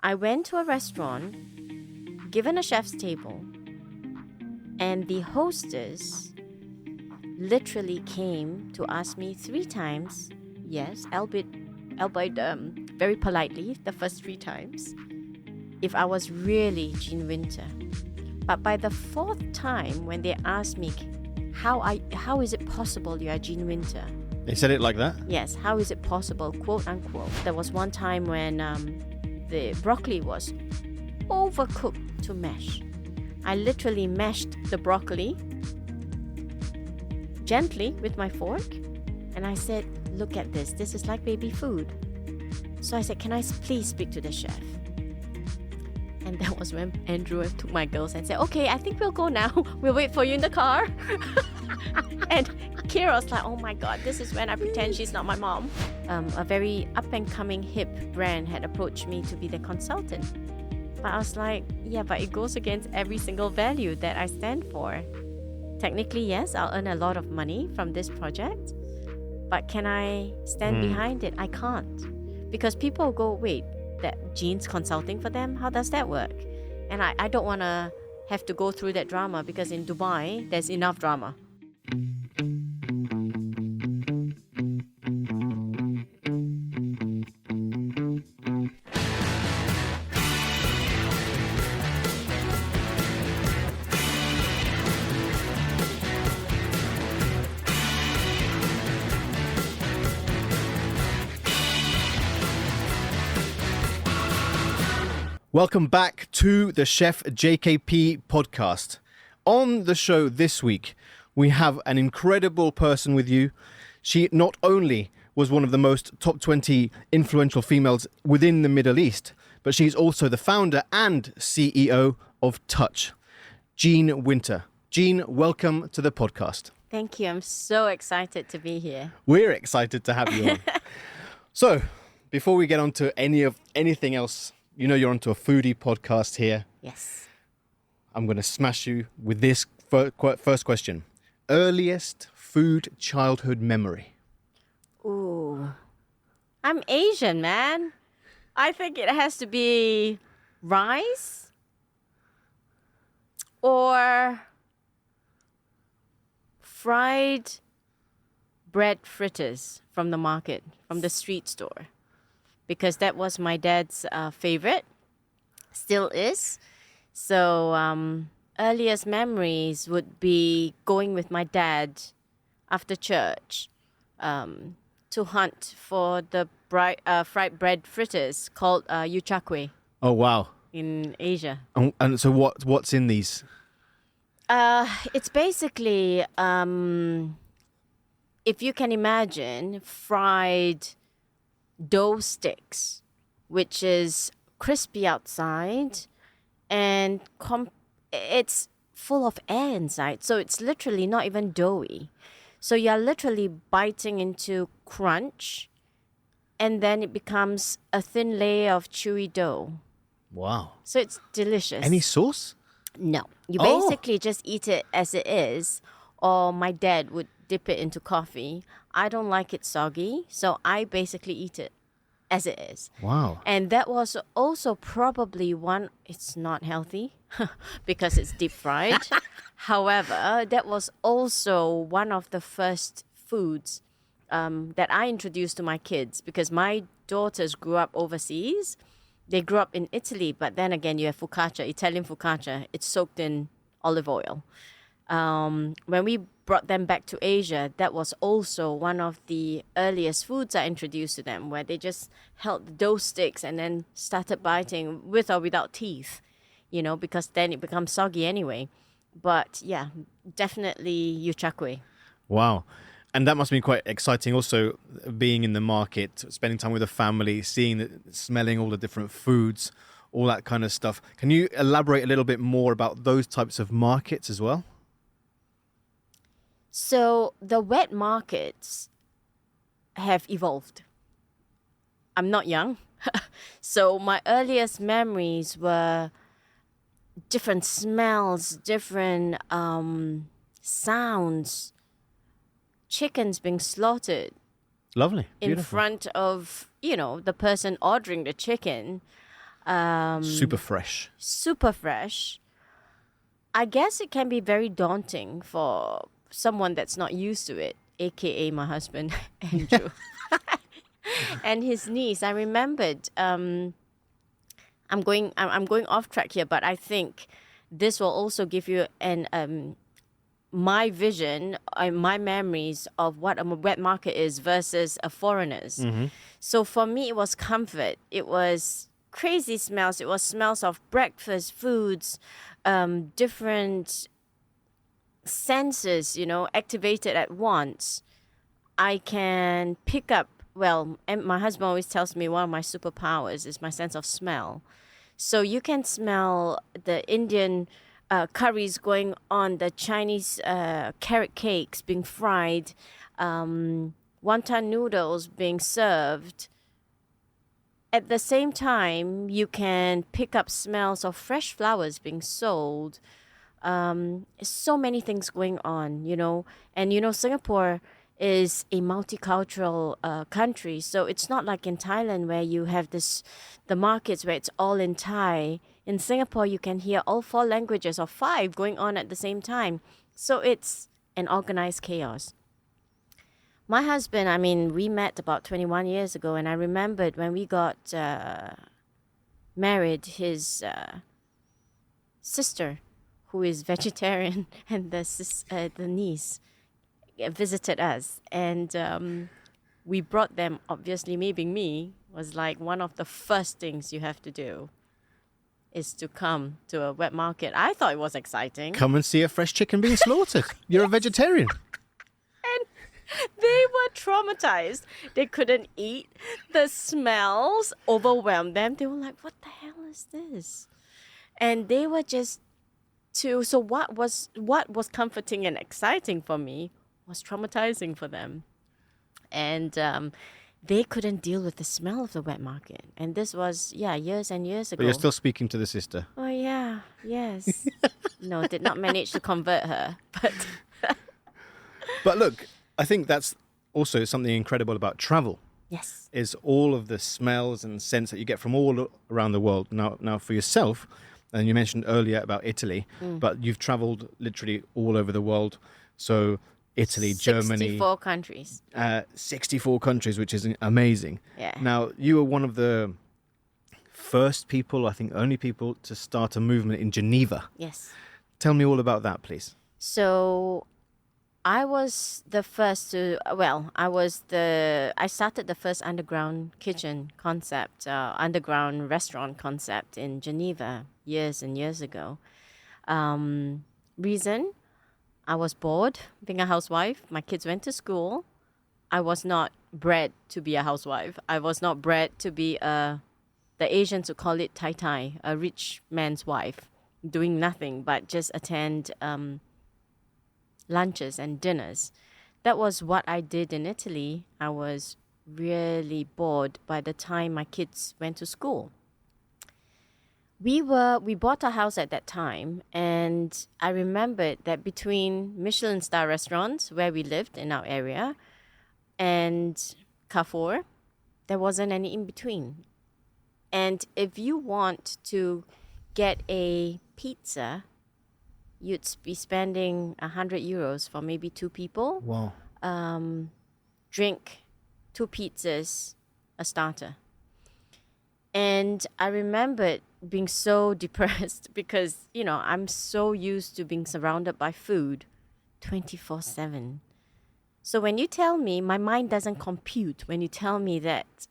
I went to a restaurant, given a chef's table, and the hostess literally came to ask me 3 times, yes, albeit very politely, the first 3 times, if I was really Jean Winter. But by the 4th time, when they asked me, how is it possible you are Jean Winter? They said it like that? Yes, how is it possible, quote unquote. There was one time when the broccoli was overcooked to mash. I literally mashed the broccoli gently with my fork, and I said, look at this is like baby food. So I said, can I please speak to the chef? And that was when Andrew took my girls and said, okay, I think we'll go now. We'll wait for you in the car. And Kira was like, oh my God, this is when I pretend she's not my mom. A very up-and-coming hip brand had approached me to be their consultant. But I was like, yeah, but it goes against every single value that I stand for. Technically, yes, I'll earn a lot of money from this project. But can I stand behind it? I can't. Because people go, wait, that Jean's consulting for them? How does that work? And I don't want to have to go through that drama, because in Dubai, there's enough drama. Welcome back to the Chef JKP Podcast. On the show this week, we have an incredible person with you. She not only was one of the most top 20 influential females within the Middle East, but she's also the founder and CEO of Touch, Jean Winter. Jean, welcome to the podcast. Thank you. I'm so excited to be here. We're excited to have you on. So, before we get on to anything else, you know you're onto a foodie podcast here. Yes. I'm going to smash you with this first question. Earliest food childhood memory? Ooh. I'm Asian, man. I think it has to be rice or fried bread fritters from the market, from the street store. Because that was my dad's favorite, still is. So earliest memories would be going with my dad after church to hunt for the fried bread fritters called yuchakwe. Oh, wow. In Asia. And so what's in these? It's basically, if you can imagine, fried dough sticks, which is crispy outside and it's full of air inside. So it's literally not even doughy. So you're literally biting into crunch, and then it becomes a thin layer of chewy dough. Wow. So it's delicious. Any sauce? No. You basically just eat it as it is, or my dad would dip it into coffee. I don't like it soggy, so I basically eat it as it is. Wow. And that was also probably it's not healthy because it's deep fried. However, that was also one of the first foods that I introduced to my kids, because my daughters grew up overseas. They grew up in Italy, but then again, you have focaccia, Italian focaccia. It's soaked in olive oil. When we brought them back to Asia, that was also one of the earliest foods I introduced to them, where they just held the dough sticks and then started biting with or without teeth, because then it becomes soggy anyway. But yeah, definitely yuchakwe. Wow. And that must be quite exciting also, being in the market, spending time with the family, smelling all the different foods, all that kind of stuff. Can you elaborate a little bit more about those types of markets as well? So the wet markets have evolved. I'm not young. So my earliest memories were different smells, different sounds, chickens being slaughtered. Lovely. In Beautiful. front of, the person ordering the chicken. Super fresh. Super fresh. I guess it can be very daunting for someone that's not used to it, aka my husband, Andrew. And his niece. I remembered. I'm going off track here, but I think this will also give you my vision, my memories of what a wet market is versus a foreigner's. Mm-hmm. So for me, it was comfort. It was crazy smells. It was smells of breakfast foods, different senses, activated at once. I can pick up, and my husband always tells me one of my superpowers is my sense of smell. So you can smell the Indian curries going on, the Chinese carrot cakes being fried, wonton noodles being served. At the same time, you can pick up smells of fresh flowers being sold. So many things going on, And, Singapore is a multicultural country. So it's not like in Thailand where you have the markets where it's all in Thai. In Singapore, you can hear all 4 languages or 5 going on at the same time. So it's an organized chaos. My husband, we met about 21 years ago, and I remembered when we got married, his sister, who is vegetarian, and the niece visited us. And we brought them, obviously, me being me, was like one of the first things you have to do is to come to a wet market. I thought it was exciting. Come and see a fresh chicken being slaughtered. You're a vegetarian. And they were traumatized. They couldn't eat. The smells overwhelmed them. They were like, what the hell is this? And they were just so what was comforting and exciting for me was traumatizing for them. And they couldn't deal with the smell of the wet market. And this was, years and years ago. But you're still speaking to the sister. Oh, yeah. Yes. No, did not manage to convert her. But look, I think that's also something incredible about travel. Yes. Is all of the smells and scents that you get from all around the world. Now for yourself, and you mentioned earlier about Italy, but you've traveled literally all over the world. So Italy, Germany. 64 countries. 64 countries, which is amazing. Yeah. Now, you were one of the first people, I think only people, to start a movement in Geneva. Yes. Tell me all about that, please. So I was the first to, I started the first underground kitchen concept, underground restaurant concept in Geneva years and years ago. Reason? I was bored being a housewife. My kids went to school. I was not bred to be a housewife. I was not bred to be the Asians would call it tai, a rich man's wife, doing nothing but just attend lunches and dinners. That was what I did in Italy. I was really bored by the time my kids went to school. We bought a house at that time, and I remembered that between Michelin star restaurants where we lived in our area and Carrefour, there wasn't any in between. And if you want to get a pizza, you'd be spending 100 euros for maybe 2 people. Wow. Drink 2 pizzas, a starter. And I remembered being so depressed because, I'm so used to being surrounded by food 24/7. So when you tell me, my mind doesn't compute when you tell me that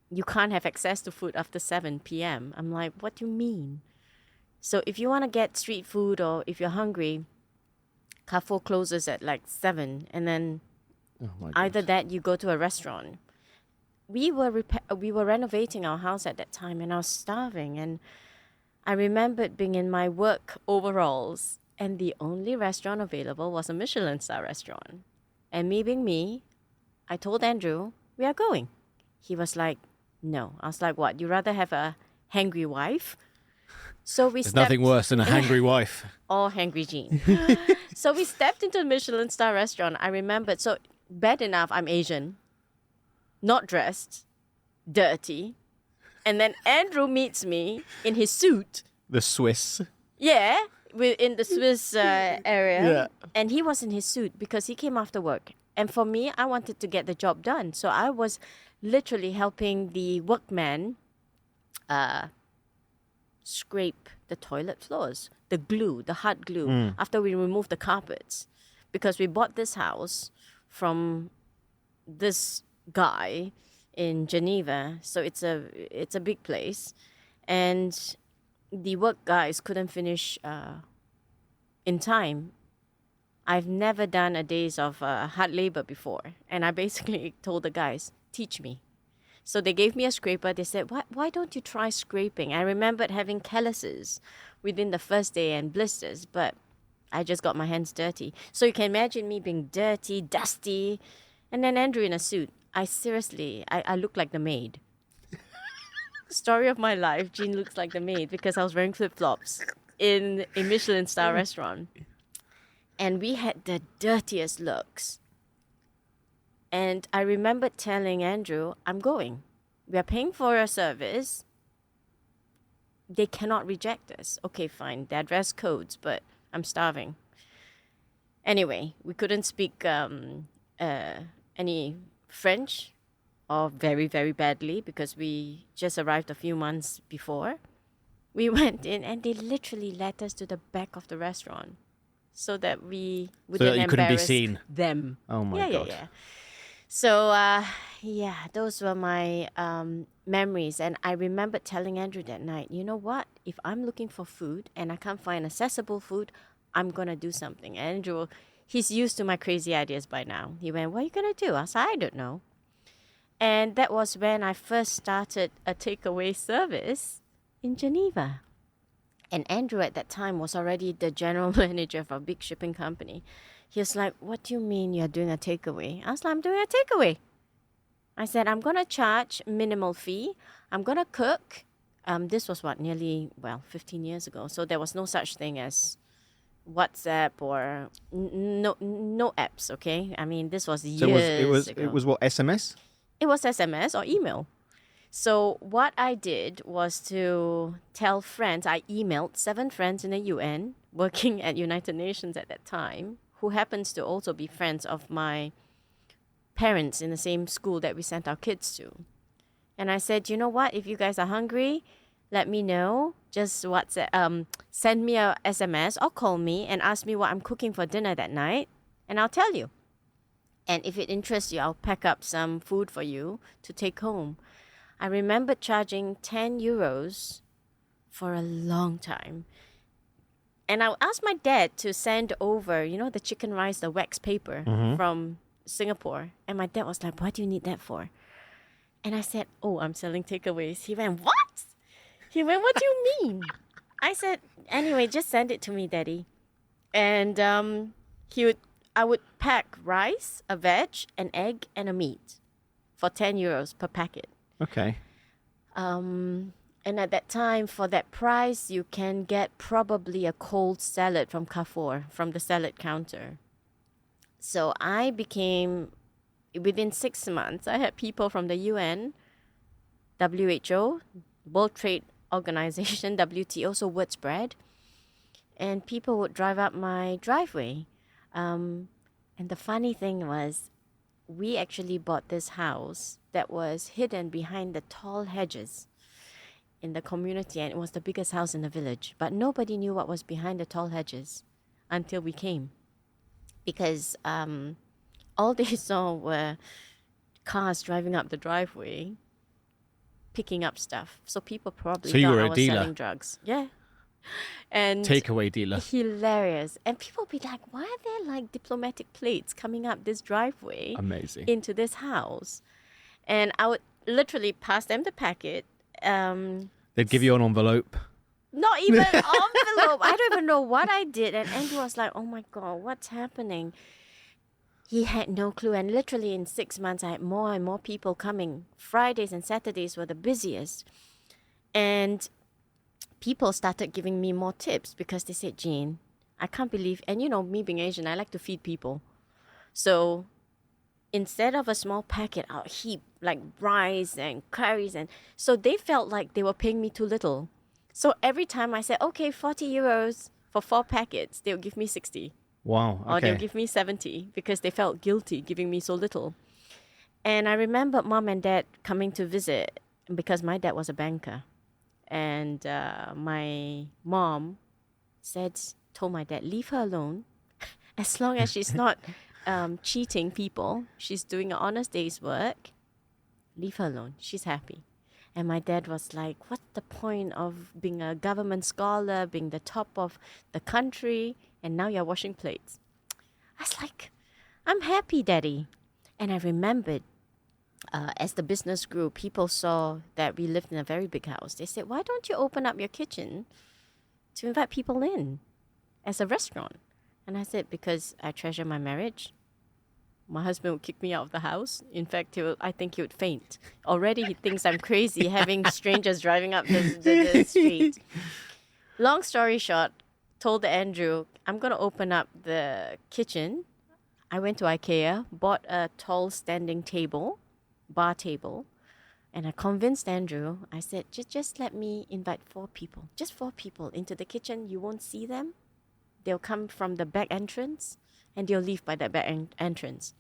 you can't have access to food after 7 p.m. I'm like, what do you mean? So if you want to get street food or if you're hungry, Carrefour closes at like 7, and then either that you go to a restaurant. We were renovating our house at that time, and I was starving, and I remembered being in my work overalls, and the only restaurant available was a Michelin star restaurant. And me being me, I told Andrew, we are going. He was like, no. I was like, what? You rather have a hangry wife? So There's nothing worse than a hangry wife. Or hangry Jean. So we stepped into a Michelin star restaurant. I remembered, so bad enough, I'm Asian, not dressed, dirty, And then Andrew meets me in his suit. The Swiss. Yeah, in the Swiss area. Yeah. And he was in his suit because he came after work. And for me, I wanted to get the job done. So I was literally helping the workman scrape the toilet floors, the glue, the hard glue, after we removed the carpets. Because we bought this house from this guy in Geneva. So it's a big place. And the work guys couldn't finish in time. I've never done a days of hard labor before. And I basically told the guys, teach me. So they gave me a scraper. They said, why don't you try scraping? I remembered having calluses within the first day and blisters, but I just got my hands dirty. So you can imagine me being dirty, dusty, and then Andrew in a suit. I look like the maid. Story of my life, Jean looks like the maid because I was wearing flip-flops in a Michelin-star restaurant. And we had the dirtiest looks. And I remember telling Andrew, I'm going. We are paying for a service. They cannot reject us. Okay, fine. There are dress codes, but I'm starving. Anyway, we couldn't speak any French or very, very badly because we just arrived a few months before. We went in and they literally led us to the back of the restaurant so that we wouldn't you couldn't be embarrass seen. them. Oh my God. Yeah. So, those were my memories. And I remember telling Andrew that night, you know what? If I'm looking for food and I can't find accessible food, I'm going to do something. Andrew, he's used to my crazy ideas by now. He went, what are you going to do? I said, I don't know. And that was when I first started a takeaway service in Geneva. And Andrew at that time was already the general manager of a big shipping company. He was like, what do you mean you're doing a takeaway? I was like, I'm doing a takeaway. I said, I'm going to charge minimal fee. I'm going to cook. This was nearly 15 years ago. So there was no such thing as WhatsApp or no apps, okay? I mean, this was years ago. It was what, SMS? It was SMS or email. So what I did was to tell friends, I emailed 7 friends in the UN working at United Nations at that time, who happens to also be friends of my parents in the same school that we sent our kids to. And I said, you know what, if you guys are hungry, let me know. Just send me a SMS or call me and ask me what I'm cooking for dinner that night, and I'll tell you. And if it interests you, I'll pack up some food for you to take home. I remember charging 10 euros for a long time. And I asked my dad to send over, the chicken rice, the wax paper from Singapore. And my dad was like, what do you need that for? And I said, oh, I'm selling takeaways. He went, what? He went, what do you mean? I said, anyway, just send it to me, Daddy. And I would pack rice, a veg, an egg, and a meat for 10 euros per packet. Okay. And at that time, for that price, you can get probably a cold salad from Carrefour, from the salad counter. So I became, within 6 months, I had people from the UN, WHO, World Trade Organization, WTO, so word spread. And people would drive up my driveway. And the funny thing was, we actually bought this house that was hidden behind the tall hedges in the community, and it was the biggest house in the village. But nobody knew what was behind the tall hedges until we came. Because all they saw were cars driving up the driveway, picking up stuff. So people probably So you thought were I a was dealer? selling drugs. Yeah. And Takeaway dealer. hilarious. And people be like, why are there like diplomatic plates coming up this driveway Amazing. into this house? And I would literally pass them the packet. They'd give you an envelope. Not even an envelope. I don't even know what I did. And Andrew was like, oh my God, what's happening? He had no clue. And literally in 6 months, I had more and more people coming. Fridays and Saturdays were the busiest. And people started giving me more tips because they said, Jean, I can't believe, and me being Asian, I like to feed people. So instead of a small packet, I'll heap like rice and curries. And so they felt like they were paying me too little. So every time I said, okay, 40 euros for 4 packets, they'll give me 60. Wow. Or they'll Okay. give me 70 because they felt guilty giving me so little. And I remember mom and dad coming to visit because my dad was a banker. And my mom told my dad, leave her alone. As long as she's not cheating people, she's doing an honest day's work, leave her alone. She's happy. And my dad was like, what's the point of being a government scholar, being the top of the country, and now you're washing plates? I was like, I'm happy, Daddy. And I remembered as the business grew, people saw that we lived in a very big house. They said, why don't you open up your kitchen to invite people in as a restaurant? And I said, because I treasure my marriage. My husband would kick me out of the house. In fact, I think he would faint. Already he thinks I'm crazy having strangers driving up the street. Long story short, told Andrew, I'm going to open up the kitchen. I went to IKEA, bought a tall standing table, bar table, and I convinced Andrew. I said, just let me invite 4 people, just 4 people into the kitchen. You won't see them. They'll come from the back entrance and they'll leave by that back entrance.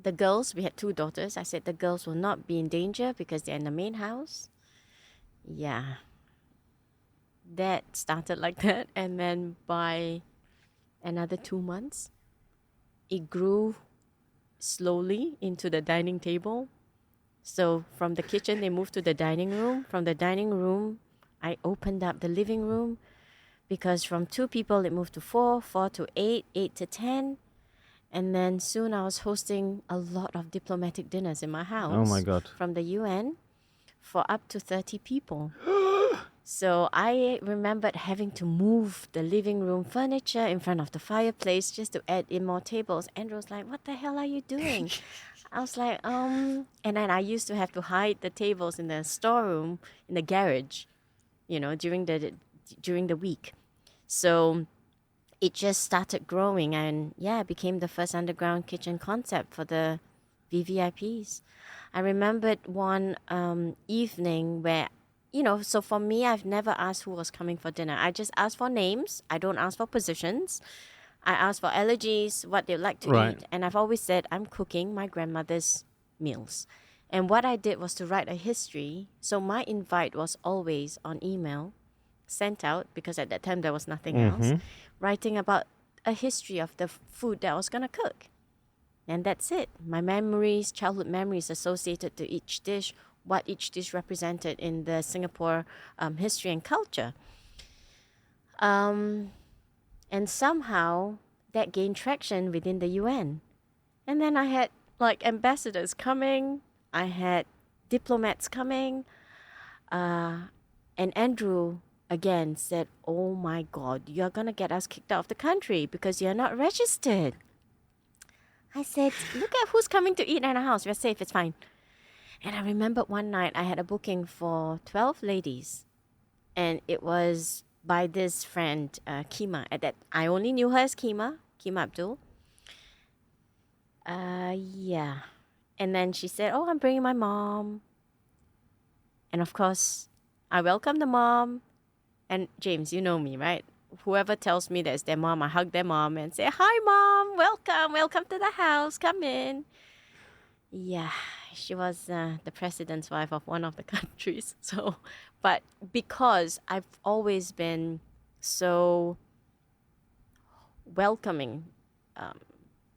The girls, we had 2 daughters. I said the girls will not be in danger because they're in the main house. Yeah. That started like that. And then by another 2 months, it grew slowly into the dining table. So from the kitchen, they moved to the dining room. From the dining room, I opened up the living room because from 2 people, it moved to 4, 4 to 8, 8 to 10. And then soon I was hosting a lot of diplomatic dinners in my house. Oh my God. From the UN for up to 30 people. So I remembered having to move the living room furniture in front of the fireplace just to add in more tables. Andrew was like, what the hell are you doing? I was like, And then I used to have to hide the tables in the storeroom, in the garage, during the week. So it just started growing and it became the first underground kitchen concept for the VVIPs. I remembered one evening where, so for me, I've never asked who was coming for dinner. I just ask for names. I don't ask for positions. I ask for allergies, what they like to eat. And I've always said, I'm cooking my grandmother's meals. And what I did was to write a history. So my invite was always on email, sent out, because at that time there was nothing else, writing about a history of the food that I was going to cook. And that's it. My memories, childhood memories associated to each dish, what each dish represented in the Singapore history and culture. And somehow that gained traction within the UN. And then I had ambassadors coming. I had diplomats coming. And Andrew again said, oh my God, you're going to get us kicked out of the country because you're not registered. I said, look at who's coming to eat in our house. We're safe, it's fine. And I remember one night I had a booking for 12 ladies. And it was by this friend, Kima. I only knew her as Kima Abdul. And then she said, oh, I'm bringing my mom. And of course, I welcomed the mom. And James, you know me, right? Whoever tells me that's their mom, I hug their mom and say, hi, Mom, welcome to the house, come in. Yeah, she was the president's wife of one of the countries. So, but because I've always been so welcoming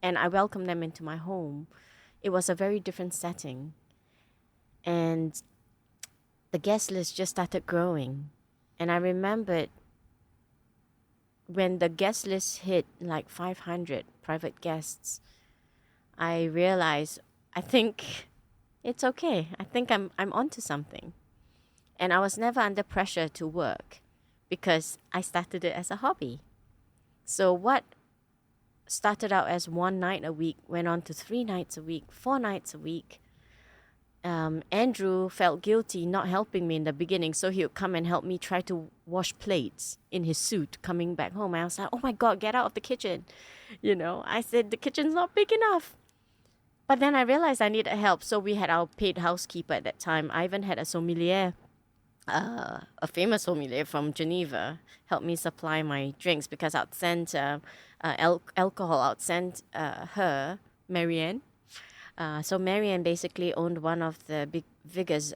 and I welcomed them into my home, it was a very different setting. And the guest list just started growing. And I remembered when the guest list hit like 500 private guests, I realized, I think it's okay. I think I'm onto something. And I was never under pressure to work because I started it as a hobby. So what started out as 1 night a week went on to 3 nights a week, 4 nights a week. Andrew felt guilty not helping me in the beginning, so he would come and help me try to wash plates in his suit coming back home. I was like, oh my God, get out of the kitchen. I said, the kitchen's not big enough. But then I realized I needed help. So we had our paid housekeeper at that time. I even had a sommelier, a famous sommelier from Geneva, help me supply my drinks because I'd send alcohol. I'd send her, Marianne. So Marianne basically owned one of the biggest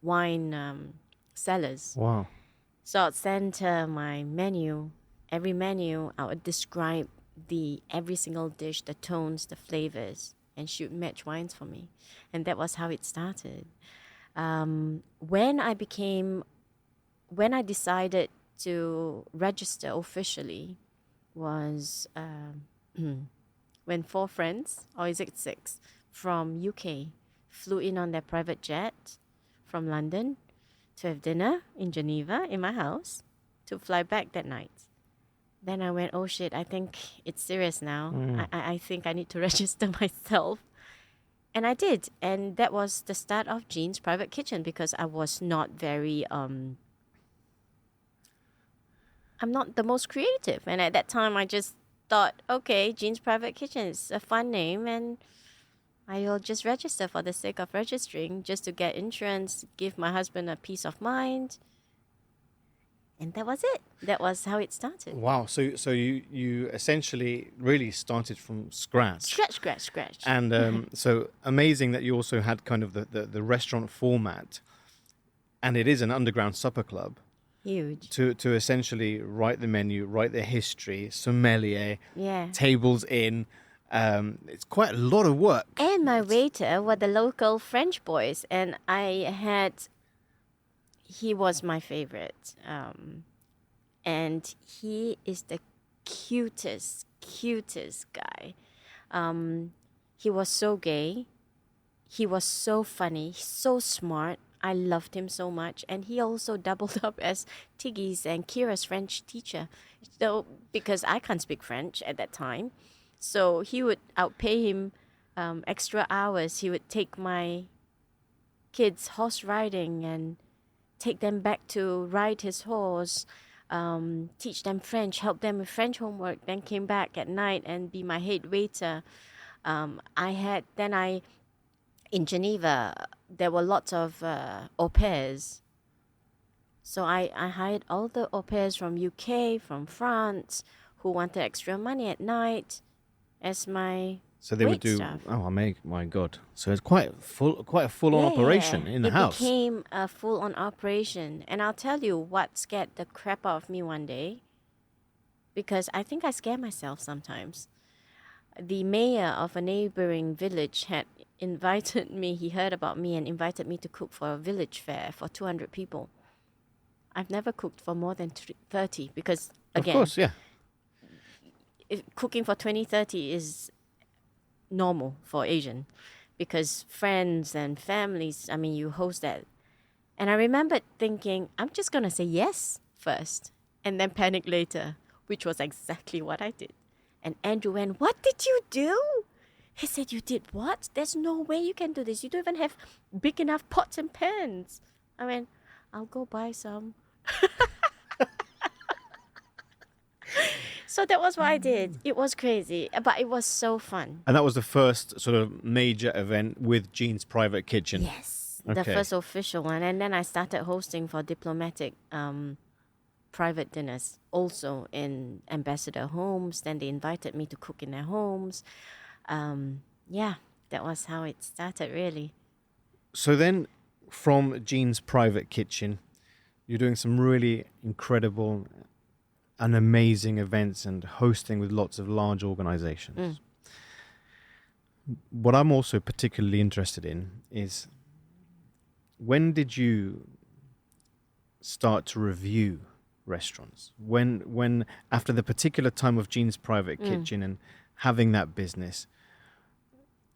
wine cellars. Wow. So I'd send her my menu. Every menu, I would describe every single dish, the tones, the flavors, and she would match wines for me. And that was how it started. When I decided to register officially was when 4 friends, or is it 6, from UK flew in on their private jet from London to have dinner in Geneva in my house to fly back that night. Then I went, oh shit, I think it's serious now. I think I need to register myself. And I did. And that was the start of Jean's Private Kitchen because I was not very, I'm not the most creative. And at that time, I just thought, okay, Jean's Private Kitchen is a fun name and I'll just register for the sake of registering, just to get insurance, give my husband a peace of mind. And that was it. That was how it started. Wow. So you essentially really started from scratch. Scratch. And so amazing that you also had kind of the restaurant format, and it is an underground supper club. Huge. To essentially write the menu, write the history, sommelier, tables in. It's quite a lot of work. And my waiter were the local French boys, and he was my favorite. And he is the cutest guy. He was so gay. He was so funny, so smart. I loved him so much. And he also doubled up as Tiggy's and Kira's French teacher. So, because I can't speak French at that time. So I would pay him extra hours. He would take my kids horse riding and take them back to ride his horse, teach them French, help them with French homework, then came back at night and be my head waiter. In Geneva, there were lots of au pairs. So I hired all the au pairs from UK, from France, who wanted extra money at night as my So they would do. staff. Oh, my God! So it's quite a full-on operation in the house. It became a full-on operation, and I'll tell you what scared the crap out of me one day, because I think I scare myself sometimes. The mayor of a neighboring village had invited me. He heard about me and invited me to cook for a village fair for 200 people. I've never cooked for more than 30 because, again, of course, yeah. Cooking for 20, 30 is normal for Asian because friends and families, you host that. And I remember thinking, I'm just going to say yes first and then panic later, which was exactly what I did. And Andrew went, what did you do? He said, you did what? There's no way you can do this. You don't even have big enough pots and pans. I went, I'll go buy some. So that was what I did. It was crazy, but it was so fun. And that was the first sort of major event with Jean's Private Kitchen. Yes, the first official one. And then I started hosting for diplomatic private dinners, also in ambassador homes. Then they invited me to cook in their homes. That was how it started, really. So then from Jean's Private Kitchen, you're doing some really incredible and amazing events and hosting with lots of large organizations. What I'm also particularly interested in is, when did you start to review restaurants? When after the particular time of Jean's Private Kitchen and having that business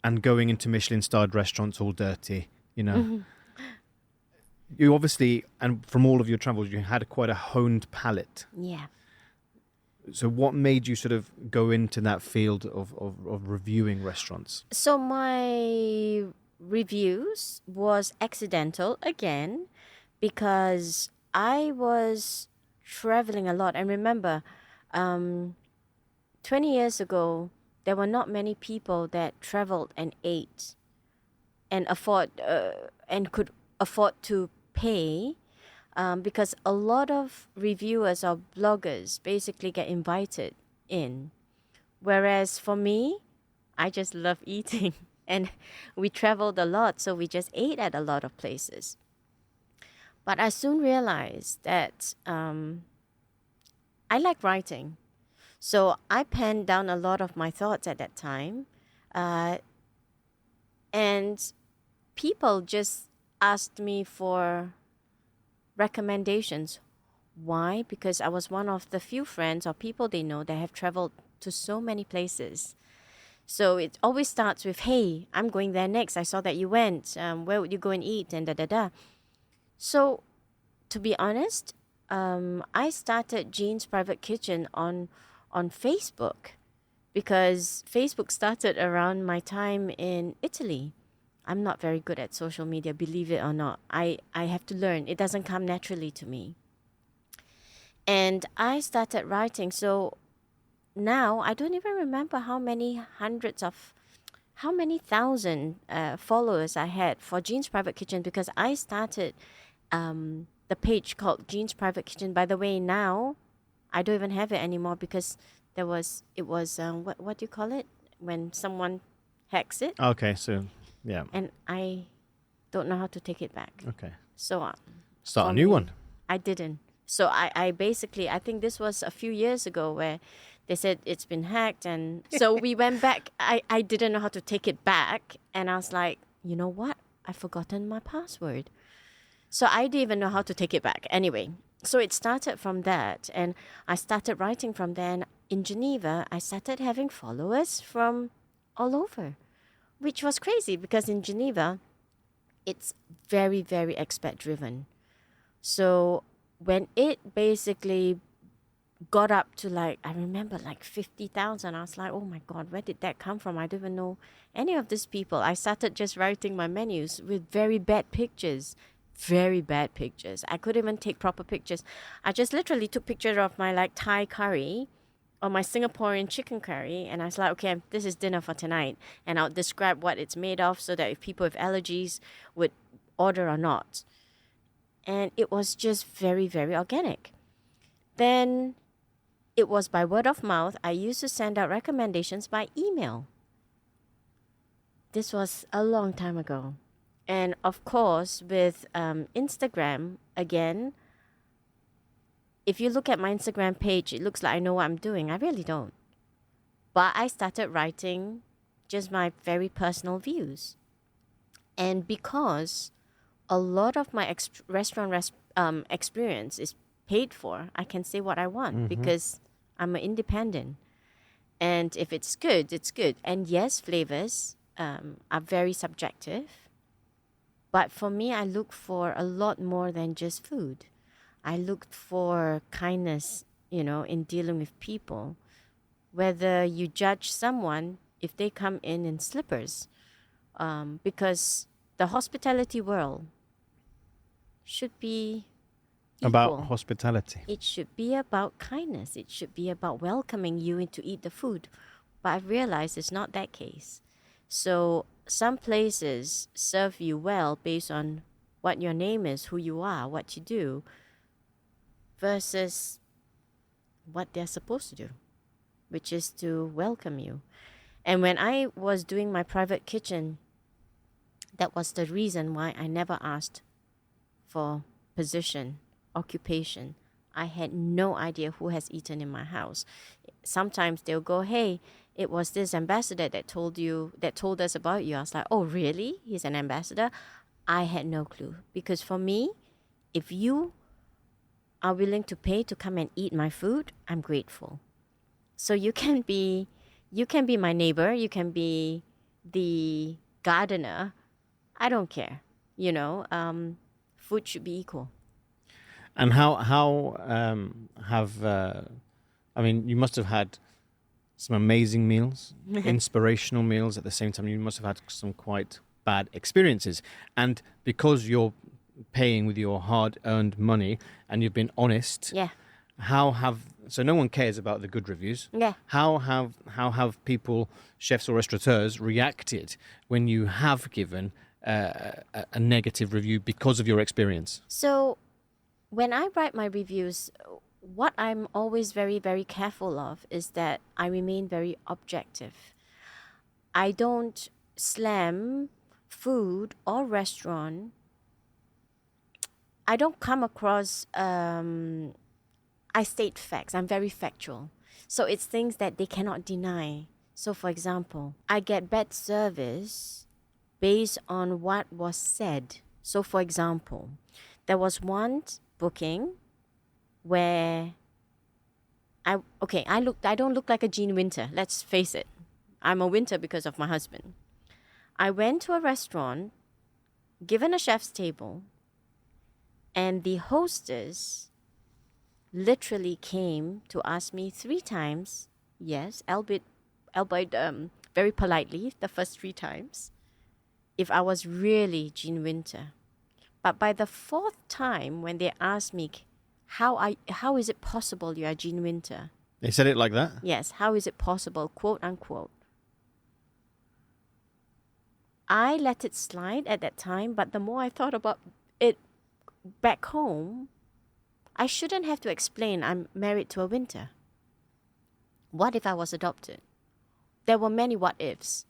and going into Michelin-starred restaurants all dirty, you obviously, and from all of your travels, you had quite a honed palate. Yeah. So what made you sort of go into that field of reviewing restaurants? So my reviews was accidental again, because I was traveling a lot. And remember, 20 years ago, there were not many people that traveled and ate and could afford to pay, because a lot of reviewers or bloggers basically get invited in. Whereas for me, I just love eating and we traveled a lot, so we just ate at a lot of places. But I soon realized that I like writing. So I penned down a lot of my thoughts at that time. And people just asked me for recommendations. Why? Because I was one of the few friends or people they know that have traveled to so many places. So it always starts with, hey, I'm going there next. I saw that you went. Where would you go and eat? And da-da-da. So to be honest, I started Jean's Private Kitchen on Facebook because Facebook started around my time in Italy. I'm not very good at social media, believe it or not. I have to learn. It doesn't come naturally to me. And I started writing. So now I don't even remember how many thousand followers I had for Jean's Private Kitchen, because I started the page called Jean's Private Kitchen. By the way, now I don't even have it anymore because it was what do you call it when someone hacks it? Okay, so yeah. And I don't know how to take it back. Okay. So Start a new one. I didn't. So I basically, I think this was a few years ago where they said it's been hacked. And so we went back. I didn't know how to take it back. And I was like, you know what? I've forgotten my password. So I didn't even know how to take it back. Anyway, so it started from that. And I started writing from there. And in Geneva, I started having followers from all over, which was crazy because in Geneva, it's very, very expat driven. So when it basically got up to I remember 50,000, I was like, oh my God, where did that come from? I don't even know any of these people. I started just writing my menus with very bad pictures. I couldn't even take proper pictures. I just literally took pictures of my Thai curry or my Singaporean chicken curry. And I was like, okay, this is dinner for tonight. And I'll describe what it's made of so that if people with allergies would order or not. And it was just very, very organic. Then it was by word of mouth. I used to send out recommendations by email. This was a long time ago. And of course, with Instagram, again, if you look at my Instagram page, it looks like I know what I'm doing. I really don't. But I started writing just my very personal views. And because a lot of my restaurant experience is paid for, I can say what I want because I'm an independent. And if it's good, it's good. And yes, flavors are very subjective. But for me, I look for a lot more than just food. I looked for kindness, in dealing with people. Whether you judge someone if they come in slippers. Because the hospitality world should be equal. About hospitality. It should be about kindness. It should be about welcoming you in to eat the food. But I've realized it's not that case. So some places serve you well based on what your name is, who you are, what you do, versus what they're supposed to do, which is to welcome you. And when I was doing my private kitchen, that was the reason why I never asked for position, occupation. I had no idea who has eaten in my house. Sometimes they'll go, hey, it was this ambassador that told us about you. I was like, oh, really? He's an ambassador? I had no clue. Because for me, if you are willing to pay to come and eat my food, I'm grateful. So you can be my neighbor. You can be the gardener. I don't care. Food should be equal. And how you must have had some amazing meals, inspirational meals. At the same time, you must have had some quite bad experiences. And because you're paying with your hard-earned money and you've been honest, so no one cares about the good reviews. Yeah. How have people, chefs or restaurateurs, reacted when you have given a negative review because of your experience? So when I write my reviews, what I'm always very, very careful of is that I remain very objective. I don't slam food or restaurant. I don't come across, I state facts. I'm very factual. So it's things that they cannot deny. So for example, I get bad service based on what was said. So for example, there was one booking where I don't look like a Jean Winter. Let's face it. I'm a Winter because of my husband. I went to a restaurant, given a chef's table, and the hostess literally came to ask me 3 times, yes, albeit very politely, the first 3 times, if I was really Jean Winter. But by the 4th time, when they asked me, how is it possible you are Jean Winter? They said it like that? Yes, how is it possible, quote unquote. I let it slide at that time, but the more I thought about it back home, I shouldn't have to explain I'm married to a Winter. What if I was adopted? There were many what ifs,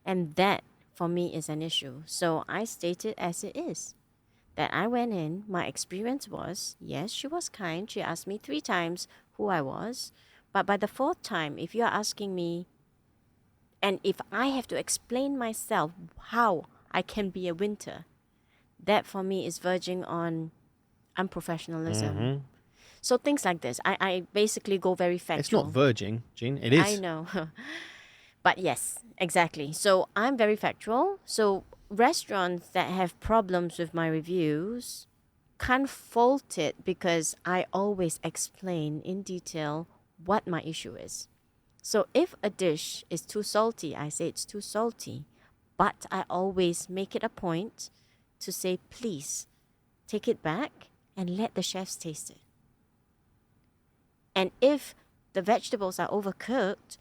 and that for me is an issue. So I state it as it is. That I went in, my experience was, yes, she was kind. She asked me 3 times who I was. But by the 4th time, if you're asking me, and if I have to explain myself how I can be a Winter, that for me is verging on unprofessionalism. Mm-hmm. So things like this, I basically go very factual. It's not verging, Jean. It is. I know. But yes, exactly. So I'm very factual. So restaurants that have problems with my reviews can't fault it because I always explain in detail what my issue is. So if a dish is too salty, I say it's too salty. But I always make it a point to say, please, take it back and let the chefs taste it. And if the vegetables are overcooked,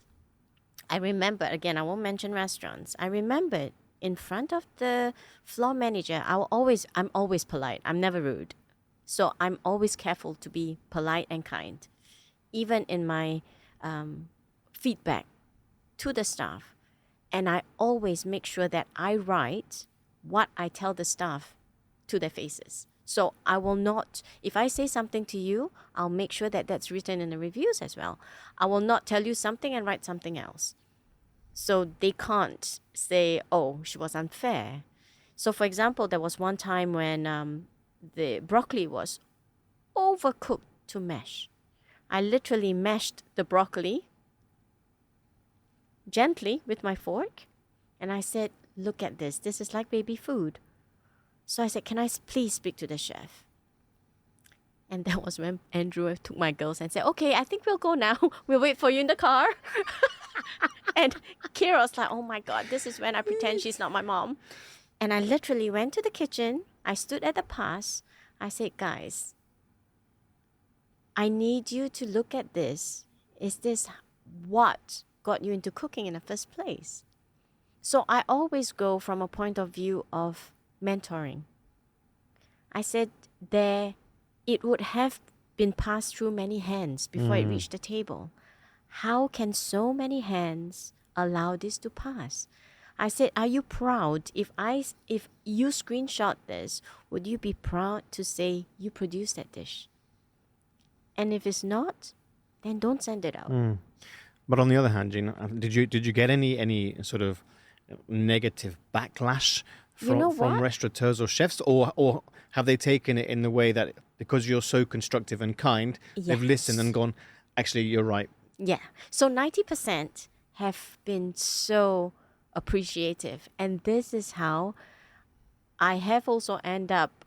I remember, again, I won't mention restaurants. I remembered in front of the floor manager, I'm always polite. I'm never rude. So I'm always careful to be polite and kind. Even in my feedback to the staff. And I always make sure that I write what I tell the staff to their faces. So I will not, if I say something to you, I'll make sure that that's written in the reviews as well. I will not tell you something and write something else. So they can't say, oh, she was unfair. So for example, there was one time when the broccoli was overcooked to mash. I literally mashed the broccoli gently with my fork. And I said, look at this. This is like baby food. So I said, can I please speak to the chef? And that was when Andrew took my girls and said, okay, I think we'll go now. We'll wait for you in the car. And Kira was like, oh my God, this is when I pretend she's not my mom. And I literally went to the kitchen. I stood at the pass. I said, guys, I need you to look at this. Is this what got you into cooking in the first place? So I always go from a point of view of mentoring. I said it would have been passed through many hands before it reached the table. How can so many hands allow this to pass? I said, are you proud? If you screenshot this, would you be proud to say you produced that dish? And if it's not, then don't send it out. But on the other hand, Jean, did you get any sort of negative backlash from restaurateurs or chefs, or have they taken it in the way that because you're so constructive and kind, they've listened and gone, actually, you're right? Yeah. So 90% have been so appreciative. And this is how I have also ended up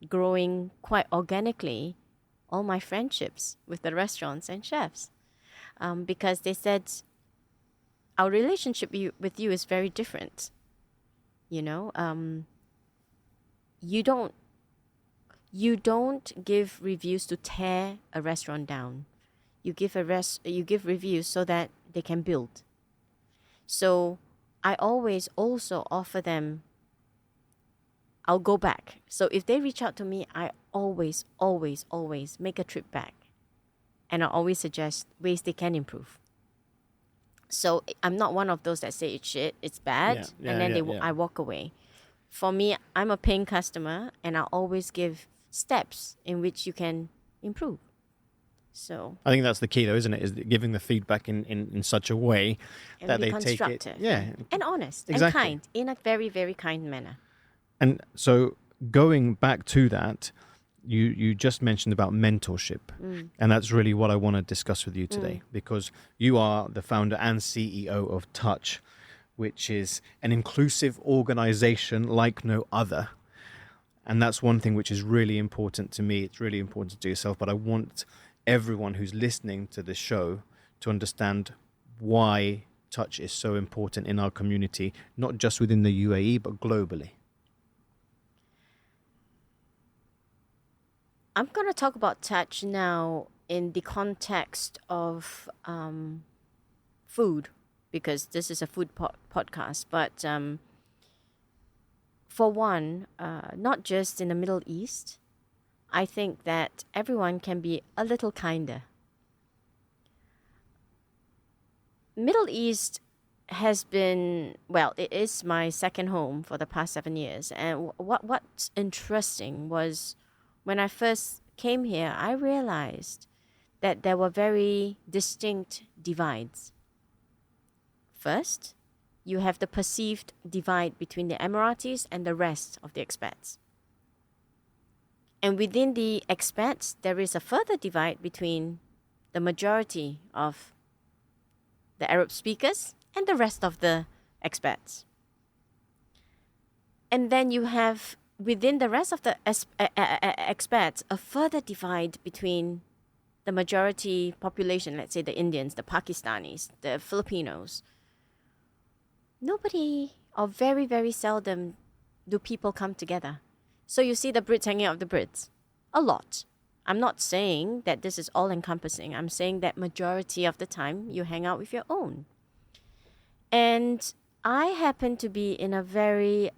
growing quite organically all my friendships with the restaurants and chefs. Because they said, our relationship with you is very different. You know, you don't give reviews to tear a restaurant down. You give reviews so that they can build. So I always also offer them, I'll go back. So if they reach out to me, I always make a trip back. And I always suggest ways they can improve. So I'm not one of those that say it's shit, it's bad, and then I walk away. For me, I'm a paying customer, and I always give steps in which you can improve. So I think that's the key, though, isn't it? Is giving the feedback in such a way that they take it, and honest, exactly. and kind, in a very, very kind manner. And so going back to that, you just mentioned about mentorship, and that's really what I want to discuss with you today, because you are the founder and CEO of Touch, which is an inclusive organization like no other. And that's one thing which is really important to me. It's really important to yourself, but I want everyone who's listening to this show to understand why Touch is so important in our community, not just within the UAE, but globally. I'm going to talk about Touch now in the context of food, because this is a food podcast. But for one, not just in the Middle East, I think that everyone can be a little kinder. Middle East has been, well, it is my second home for the past 7 years. And what's interesting was when I first came here, I realized that there were very distinct divides. First, you have the perceived divide between the Emiratis and the rest of the expats. And within the expats, there is a further divide between the majority of the Arab speakers and the rest of the expats. And then you have within the rest of the expats a further divide between the majority population, let's say the Indians, the Pakistanis, the Filipinos. Nobody, or very, very seldom, do people come together. So you see the Brits hanging out with the Brits. A lot. I'm not saying that this is all-encompassing. I'm saying that majority of the time you hang out with your own. And I happen to be in a very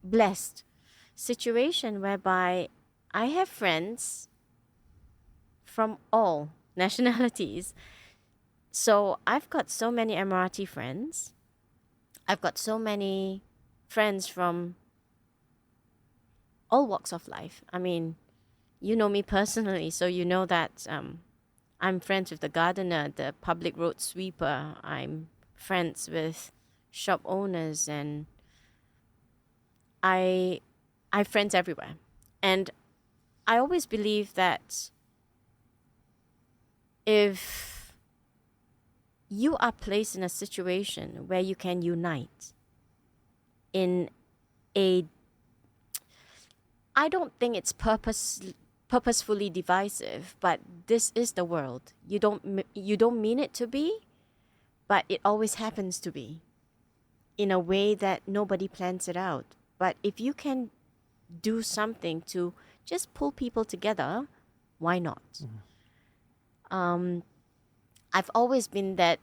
blessed situation whereby I have friends from all nationalities. So I've got so many Emirati friends. I've got so many friends from all walks of life. I mean, you know me personally, so you know that I'm friends with the gardener, the public road sweeper. I'm friends with shop owners, and I have friends everywhere. And I always believe that if you are placed in a situation where you can unite in a, I don't think it's purposefully divisive, but this is the world. You don't mean it to be, but it always happens to be in a way that nobody plans it out. But if you can do something to just pull people together, why not? I've always been that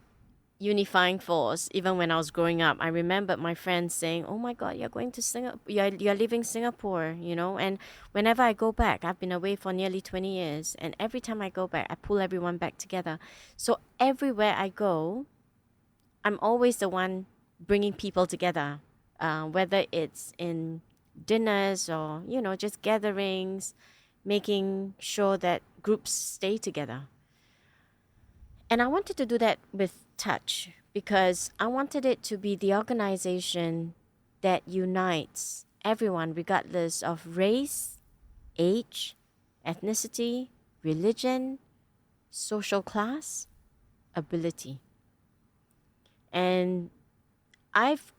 unifying force. Even when I was growing up, I remember my friends saying, "Oh my God, you're going to Singapore. You're leaving Singapore," you know. And whenever I go back, I've been away for nearly 20 years, and every time I go back, I pull everyone back together. So everywhere I go, I'm always the one bringing people together, whether it's in dinners or just gatherings, making sure that groups stay together. And I wanted to do that with Touch because I wanted it to be the organization that unites everyone regardless of race, age, ethnicity, religion, social class, ability. And I've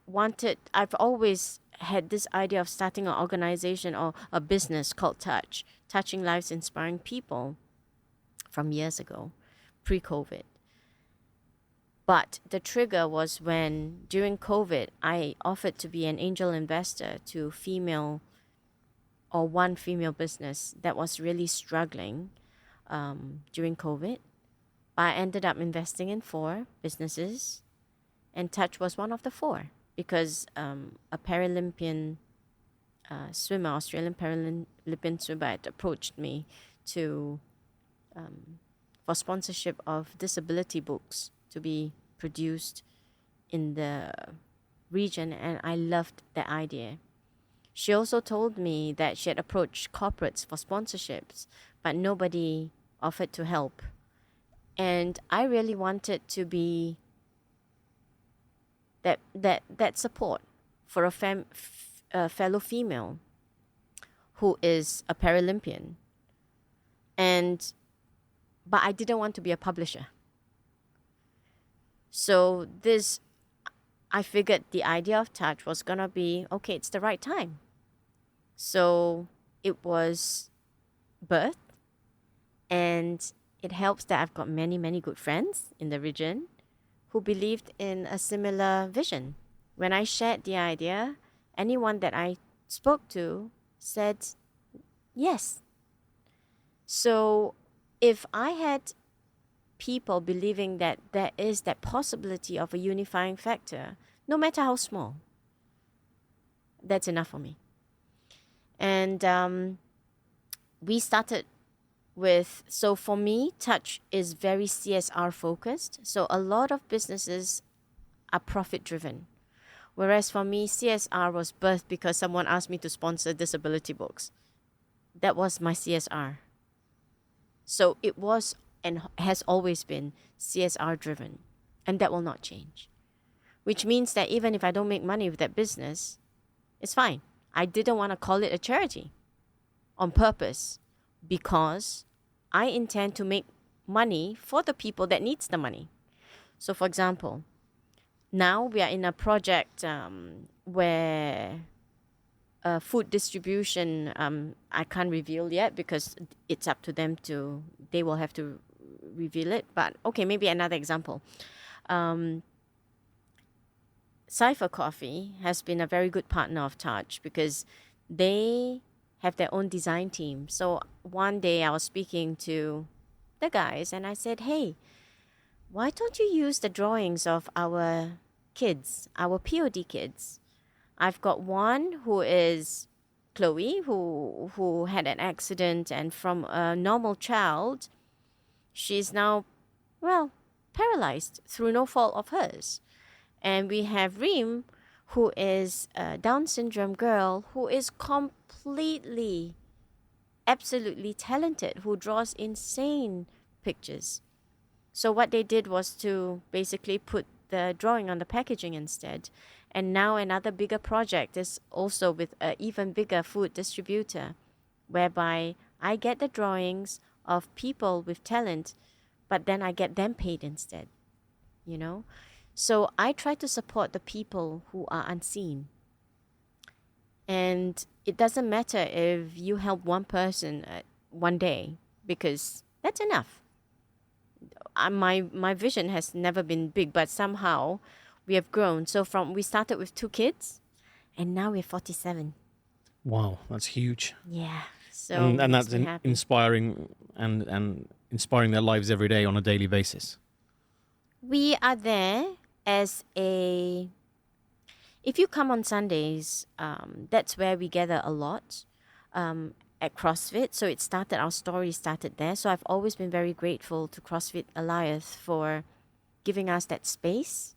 always had this idea of starting an organization or a business called Touch, Touching Lives, Inspiring People, from years ago, pre-COVID. But the trigger was when, during COVID, I offered to be an angel investor to female or one female business that was really struggling during COVID. But I ended up investing in 4 businesses, and Touch was one of the 4 because a Paralympian swimmer, Australian Paralympian swimmer, had approached me to for sponsorship of disability books to be produced in the region, and I loved the idea. She also told me that she had approached corporates for sponsorships, but nobody offered to help. And I really wanted to be that support for a fellow female who is a Paralympian. But I didn't want to be a publisher. So I figured the idea of Touch was going to be, okay, it's the right time. So it was birthed, and it helps that I've got many, many good friends in the region who believed in a similar vision. When I shared the idea, anyone that I spoke to said yes. So if I had people believing that there is that possibility of a unifying factor, no matter how small, that's enough for me. And we started so for me, Touch is very CSR focused. So a lot of businesses are profit driven. Whereas for me, CSR was birthed because someone asked me to sponsor disability books. That was my CSR. So it was and has always been CSR driven, and that will not change. Which means that even if I don't make money with that business, it's fine. I didn't want to call it a charity on purpose because I intend to make money for the people that needs the money. So for example, now we are in a project where food distribution, I can't reveal yet because it's up to them they will have to reveal it. But okay, maybe another example. Cypher Coffee has been a very good partner of Touch because they have their own design team. So one day I was speaking to the guys and I said, hey, why don't you use the drawings of our kids, our POD kids? I've got one who is Chloe, who had an accident, and from a normal child, she's now, paralyzed through no fault of hers. And we have Reem, who is a Down syndrome girl who is completely, absolutely talented, who draws insane pictures. So what they did was to basically put the drawing on the packaging instead. And now another bigger project is also with an even bigger food distributor, whereby I get the drawings of people with talent, but then I get them paid instead, So I try to support the people who are unseen. And it doesn't matter if you help one person one day, because that's enough. My vision has never been big, but somehow we have grown. So we started with 2 kids, and now we're 47. Wow, that's huge. Yeah. So and that's inspiring and inspiring their lives every day on a daily basis. We are there as if you come on Sundays, that's where we gather a lot at CrossFit. So our story started there. So I've always been very grateful to CrossFit Alliance for giving us that space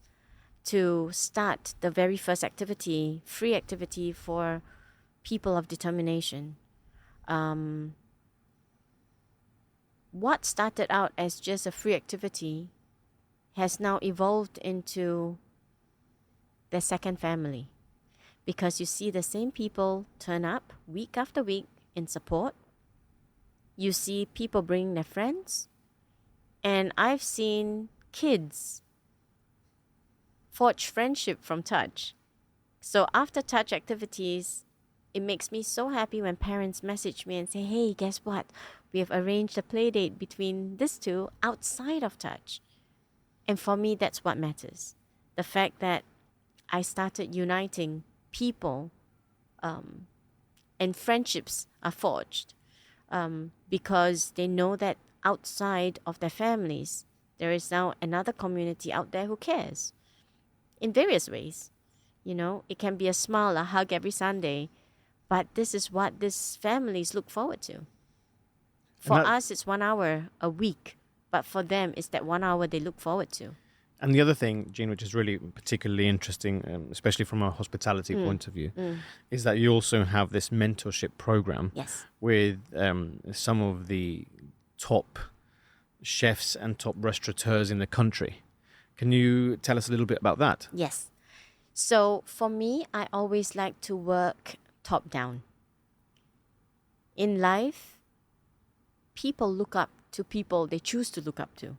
to start the very first activity, free activity for people of determination. What started out as just a free activity has now evolved into their second family, because you see the same people turn up week after week in support. You see people bringing their friends, and I've seen kids forge friendship from Touch. So after Touch activities, it makes me so happy when parents message me and say, hey, guess what? We have arranged a play date between these 2 outside of Touch. And for me, that's what matters. The fact that I started uniting people and friendships are forged because they know that outside of their families, there is now another community out there who cares in various ways. You know, it can be a smile, a hug every Sunday, but this is what these families look forward to. For us, it's 1 hour a week, but for them, it's that 1 hour they look forward to. And the other thing, Jean, which is really particularly interesting, especially from a hospitality point of view, is that you also have this mentorship program with some of the top chefs and top restaurateurs in the country. Can you tell us a little bit about that? Yes. So for me, I always like to work top down. In life, people look up to people they choose to look up to.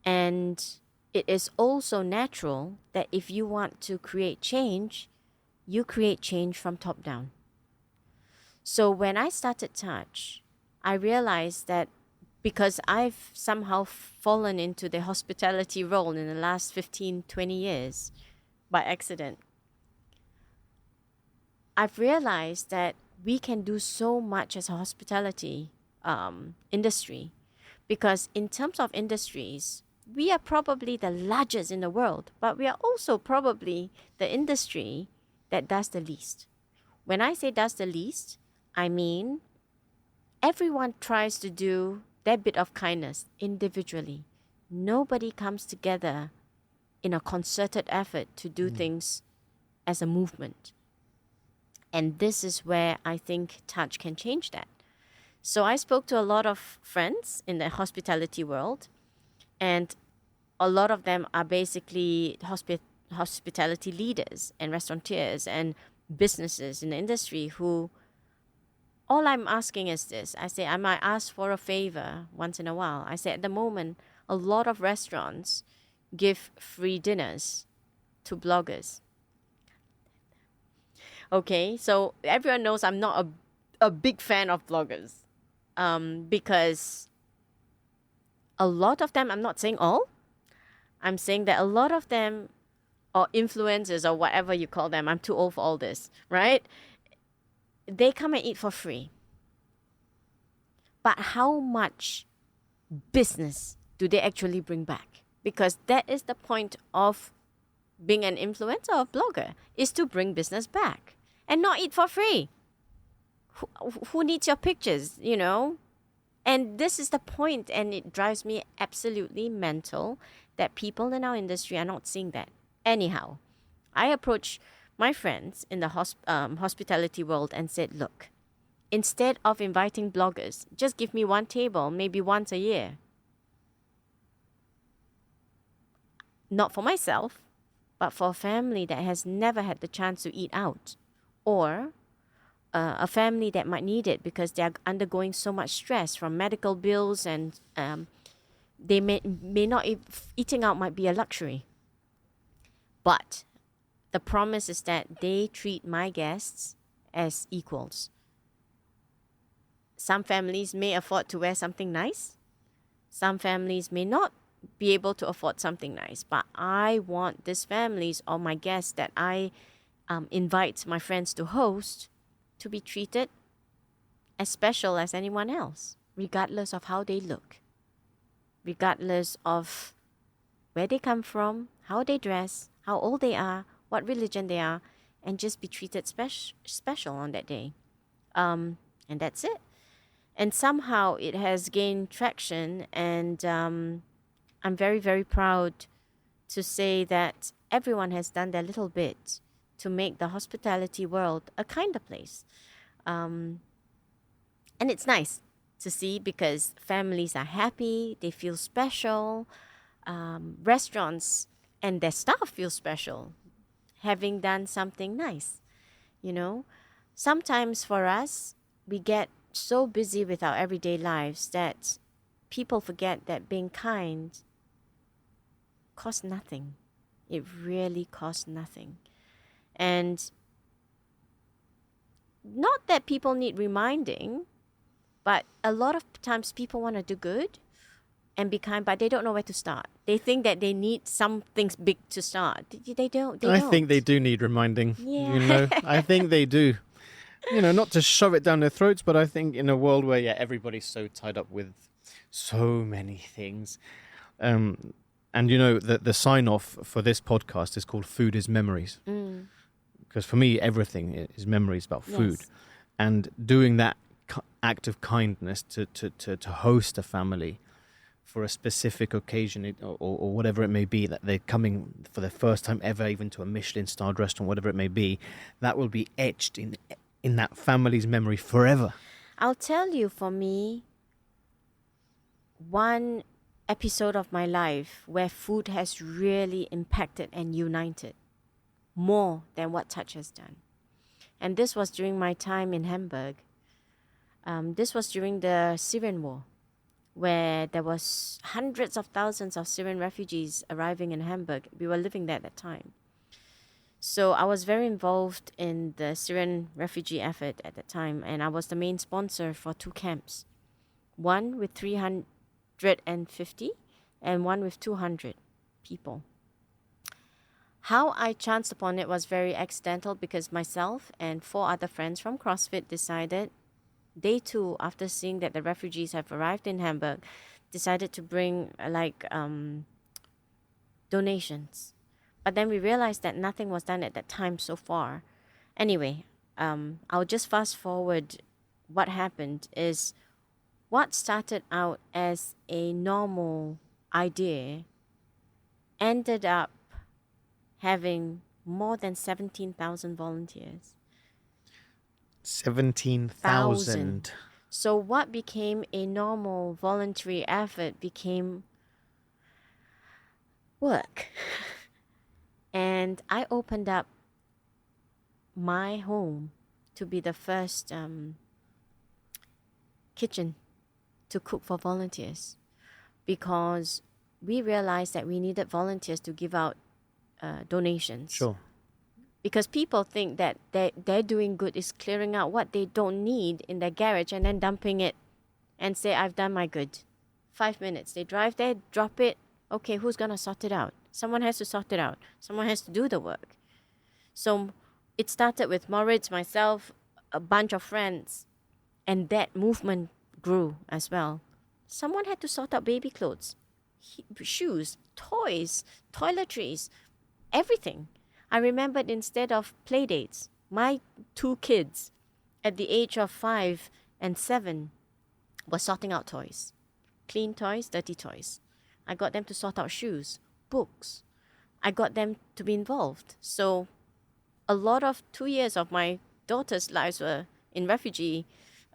And it is also natural that if you want to create change, you create change from top down. So when I started Touch, I realized that because I've somehow fallen into the hospitality role in the last 15, 20 years by accident, I've realized that we can do so much as a hospitality industry, because in terms of industries, we are probably the largest in the world, but we are also probably the industry that does the least. When I say does the least, I mean everyone tries to do their bit of kindness individually. Nobody comes together in a concerted effort to do things as a movement. And this is where I think Touch can change that. So I spoke to a lot of friends in the hospitality world, and a lot of them are basically hospitality leaders and restaurateurs and businesses in the industry who, all I'm asking is this. I say, I might ask for a favor once in a while. I say, at the moment, a lot of restaurants give free dinners to bloggers. Okay, so everyone knows I'm not a big fan of bloggers because a lot of them, I'm not saying all, I'm saying that a lot of them, or influencers or whatever you call them, I'm too old for all this, right? They come and eat for free. But how much business do they actually bring back? Because that is the point of being an influencer or blogger, is to bring business back and not eat for free. Who needs your pictures, you know? And this is the point, and it drives me absolutely mental that people in our industry are not seeing that. Anyhow, I approached my friends in the hospitality world and said, look, instead of inviting bloggers, just give me one table, maybe once a year. Not for myself, but for a family that has never had the chance to eat out, or a family that might need it because they are undergoing so much stress from medical bills, and they may not, eating out might be a luxury. But the promise is that they treat my guests as equals. Some families may afford to wear something nice. Some families may not be able to afford something nice. But I want these families or my guests that I invite my friends to host to be treated as special as anyone else, regardless of how they look, regardless of where they come from, how they dress, how old they are, what religion they are, and just be treated special on that day. And that's it. And somehow it has gained traction, and I'm very, very proud to say that everyone has done their little bit to make the hospitality world a kinder place. And it's nice to see because families are happy, they feel special, restaurants and their staff feel special, having done something nice, you know. Sometimes for us, we get so busy with our everyday lives that people forget that being kind costs nothing. It really costs nothing. And not that people need reminding, but a lot of times people want to do good and be kind, but they don't know where to start. They think that they need something big to start. They don't. I think they do need reminding. Yeah. You know, I think they do. not to shove it down their throats, but I think in a world where everybody's so tied up with so many things, and the sign off for this podcast is called "Food is Memories," because for me everything is memories about food, Yes. and doing that act of kindness to host a family for a specific occasion or whatever it may be, that they're coming for the first time ever, even to a Michelin-starred restaurant, whatever it may be, that will be etched in that family's memory forever. I'll tell you, for me, one episode of my life where food has really impacted and united more than what touch has done. And this was during my time in Hamburg. This was during the Syrian war, where there was hundreds of thousands of Syrian refugees arriving in Hamburg. We were living there at that time. So I was very involved in the Syrian refugee effort at that time, and I was the main sponsor for 2 camps. One with 350 and one with 200 people. How I chanced upon it was very accidental, because myself and 4 other friends from CrossFit decided, they too, after seeing that the refugees have arrived in Hamburg, decided to bring donations. But then we realized that nothing was done at that time so far. Anyway, I'll just fast forward. What happened is, what started out as a normal idea ended up having more than 17,000 volunteers. 17,000. So what became a normal voluntary effort became work. And I opened up my home to be the first kitchen to cook for volunteers, because we realized that we needed volunteers to give out donations. Sure. Because people think that they're doing good is clearing out what they don't need in their garage and then dumping it and say, I've done my good. 5 minutes. They drive there, drop it. Okay, who's going to sort it out? Someone has to sort it out. Someone has to do the work. So it started with Moritz, myself, a bunch of friends, and that movement grew as well. Someone had to sort out baby clothes, shoes, toys, toiletries, everything. I remembered, instead of play dates, my 2 kids at the age of 5 and 7 were sorting out toys. Clean toys, dirty toys. I got them to sort out shoes, books. I got them to be involved. So a lot of 2 years of my daughter's lives were in refugee,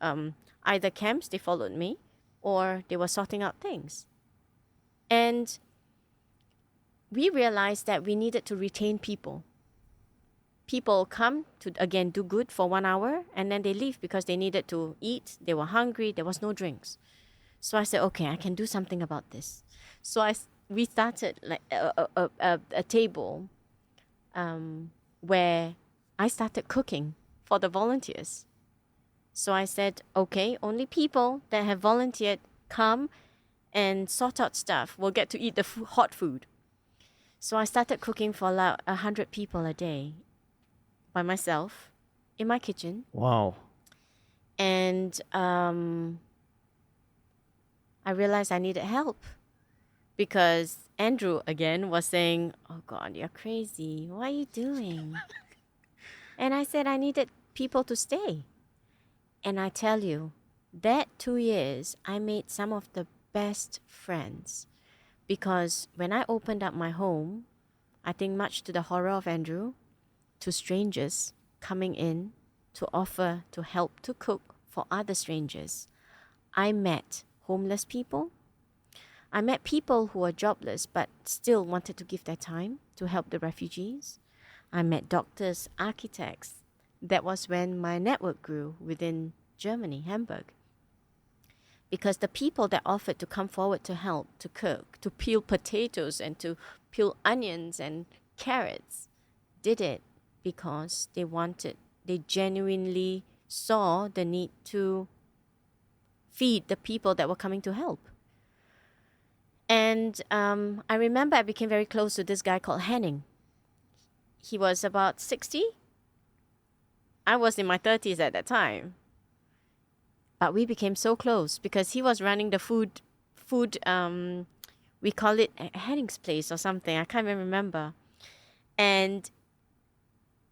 either camps, they followed me, or they were sorting out things. And we realized that we needed to retain people. People come to, again, do good for 1 hour, and then they leave because they needed to eat, they were hungry, there was no drinks. So I said, okay, I can do something about this. So we started like a table where I started cooking for the volunteers. So I said, okay, only people that have volunteered come and sort out stuff will get to eat the hot food. So I started cooking for like 100 people a day by myself in my kitchen. Wow. And I realized I needed help, because Andrew again was saying, oh God, you're crazy. What are you doing? And I said I needed people to stay. And I tell you, that 2 years, I made some of the best friends, because when I opened up my home, I think much to the horror of Andrew, to strangers coming in to offer to help to cook for other strangers, I met homeless people. I met people who were jobless but still wanted to give their time to help the refugees. I met doctors, architects. That was when my network grew within Germany, Hamburg. Because the people that offered to come forward to help, to cook, to peel potatoes and to peel onions and carrots, did it because they genuinely saw the need to feed the people that were coming to help. And I remember I became very close to this guy called Henning. He was about 60. I was in my 30s at that time. But we became so close because he was running the food, we call it Henning's Place or something. I can't even remember. And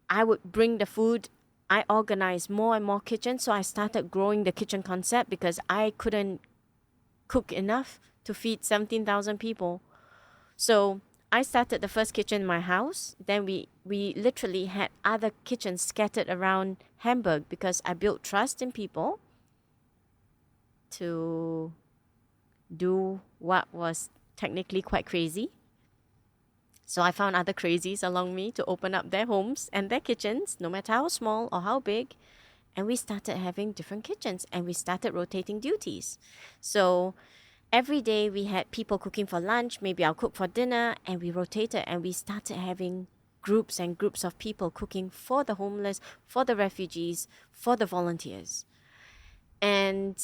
I would bring the food. I organized more and more kitchens. So I started growing the kitchen concept because I couldn't cook enough to feed 17,000 people. So I started the first kitchen in my house. Then we literally had other kitchens scattered around Hamburg because I built trust in people to do what was technically quite crazy. So I found other crazies along me to open up their homes and their kitchens, no matter how small or how big. And we started having different kitchens and we started rotating duties. So every day we had people cooking for lunch, maybe I'll cook for dinner, and we rotated and we started having groups and groups of people cooking for the homeless, for the refugees, for the volunteers. And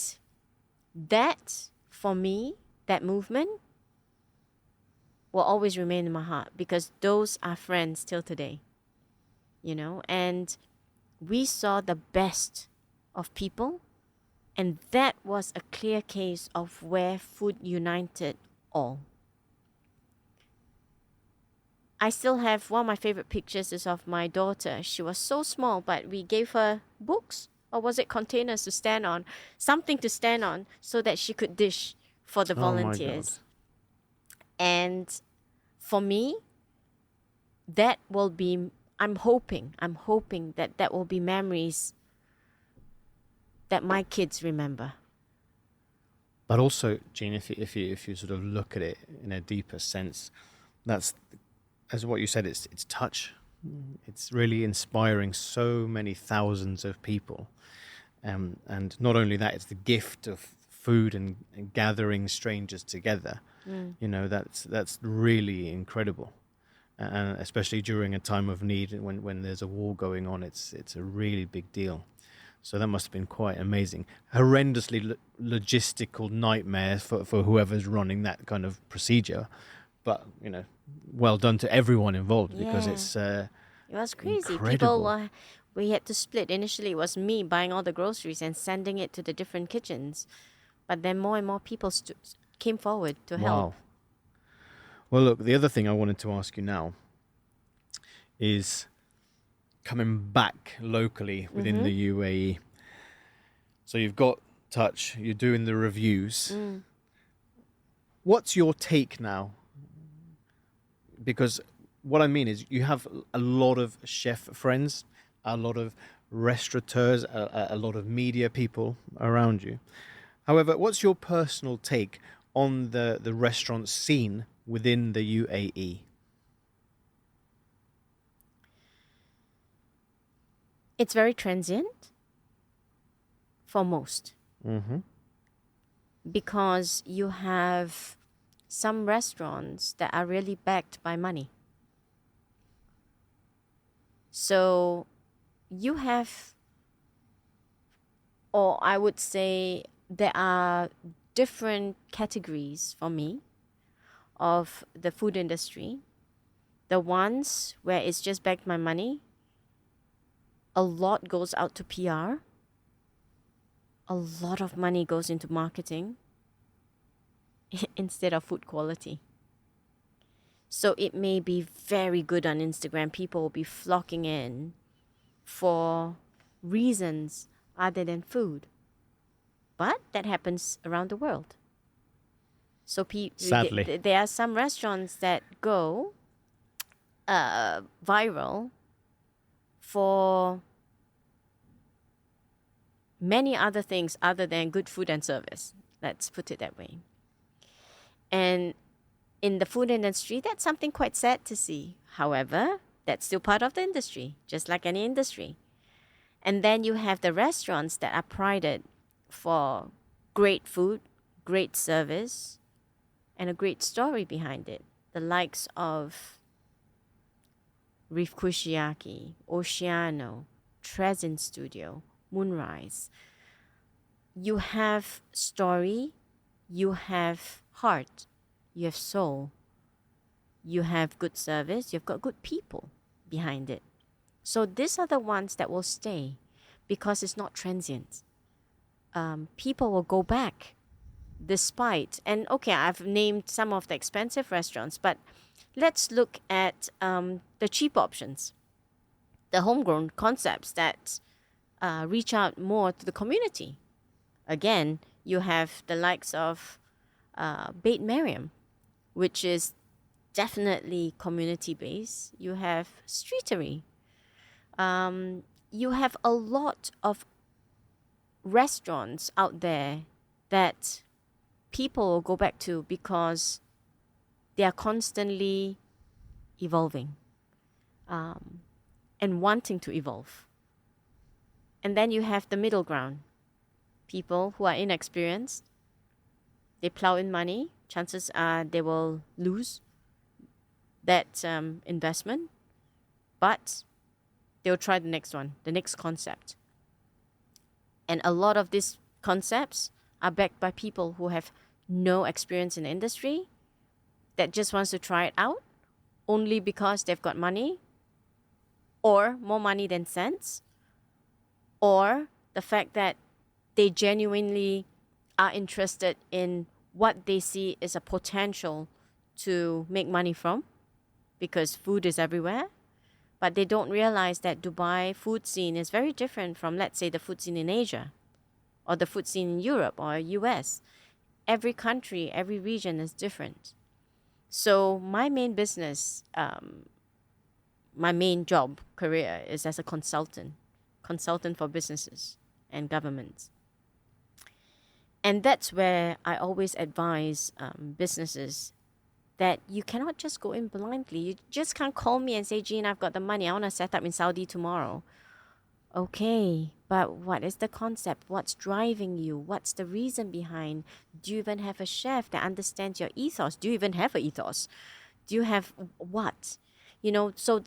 that, for me, that movement will always remain in my heart because those are friends till today, and we saw the best of people, and that was a clear case of where food united all. I still have one of my favorite pictures is of my daughter. She was so small, but we gave her books, or was it containers to stand on, something to stand on so that she could dish for the volunteers. And for me, that will be, I'm hoping that will be memories that my kids remember. But also, Jean, if you sort of look at it in a deeper sense, that's, as what you said, it's touch. It's really inspiring so many thousands of people. And not only that, it's the gift of food and gathering strangers together. That's really incredible. And especially during a time of need, when there's a war going on, it's a really big deal. So that must have been quite amazing. Horrendously logistical nightmare for whoever's running that kind of procedure. But, well done to everyone involved because it's it was crazy. incredible. We had to split. Initially, it was me buying all the groceries and sending it to the different kitchens. But then more and more people came forward to help. Wow. Well, look, the other thing I wanted to ask you now is coming back locally within the UAE. So you've got touch, you're doing the reviews. What's your take now? Because what I mean is you have a lot of chef friends, a lot of restaurateurs, a lot of media people around you. However, what's your personal take on the restaurant scene within the UAE? It's very transient for most. Because you have some restaurants that are really backed by money. So you have, or I would say there are different categories for me of the food industry. The ones where it's just backed by money, a lot goes out to PR. A lot of money goes into marketing instead of food quality. So it may be very good on Instagram. People will be flocking in for reasons other than food. But that happens around the world. So Sadly, there are some restaurants that go viral for many other things other than good food and service. Let's put it that way. And in the food industry, that's something quite sad to see. However, that's still part of the industry, just like any industry. And then you have the restaurants that are prided for great food, great service, and a great story behind it. The likes of Reef Kushiyaki, Oceano, Transient Studio, Moonrise. You have story, you have heart, you have soul, you have good service, you've got good people behind it. So these are the ones that will stay because it's not transient. People will go back despite, and okay, I've named some of the expensive restaurants, but let's look at the cheap options, the homegrown concepts that reach out more to the community. Again, you have the likes of Bait Mariam, which is definitely community-based. You have Streetery. You have a lot of restaurants out there that people will go back to because they are constantly evolving and wanting to evolve. And then you have the middle ground. People who are inexperienced, they plow in money. Chances are they will lose that investment, but they'll try the next one, the next concept. And a lot of these concepts are backed by people who have no experience in the industry that just wants to try it out only because they've got money, or more money than sense, or the fact that they genuinely are interested in what they see is a potential to make money from, because food is everywhere. But they don't realize that Dubai food scene is very different from, let's say, the food scene in Asia or the food scene in Europe or US. Every country, every region is different. So my main business, my main job career is as a consultant for businesses and governments. And that's where I always advise businesses that you cannot just go in blindly. You just can't call me and say, Jean, I've got the money. I want to set up in Saudi tomorrow. Okay, but what is the concept? What's driving you? What's the reason behind? Do you even have a chef that understands your ethos? Do you even have an ethos? Do you have what? So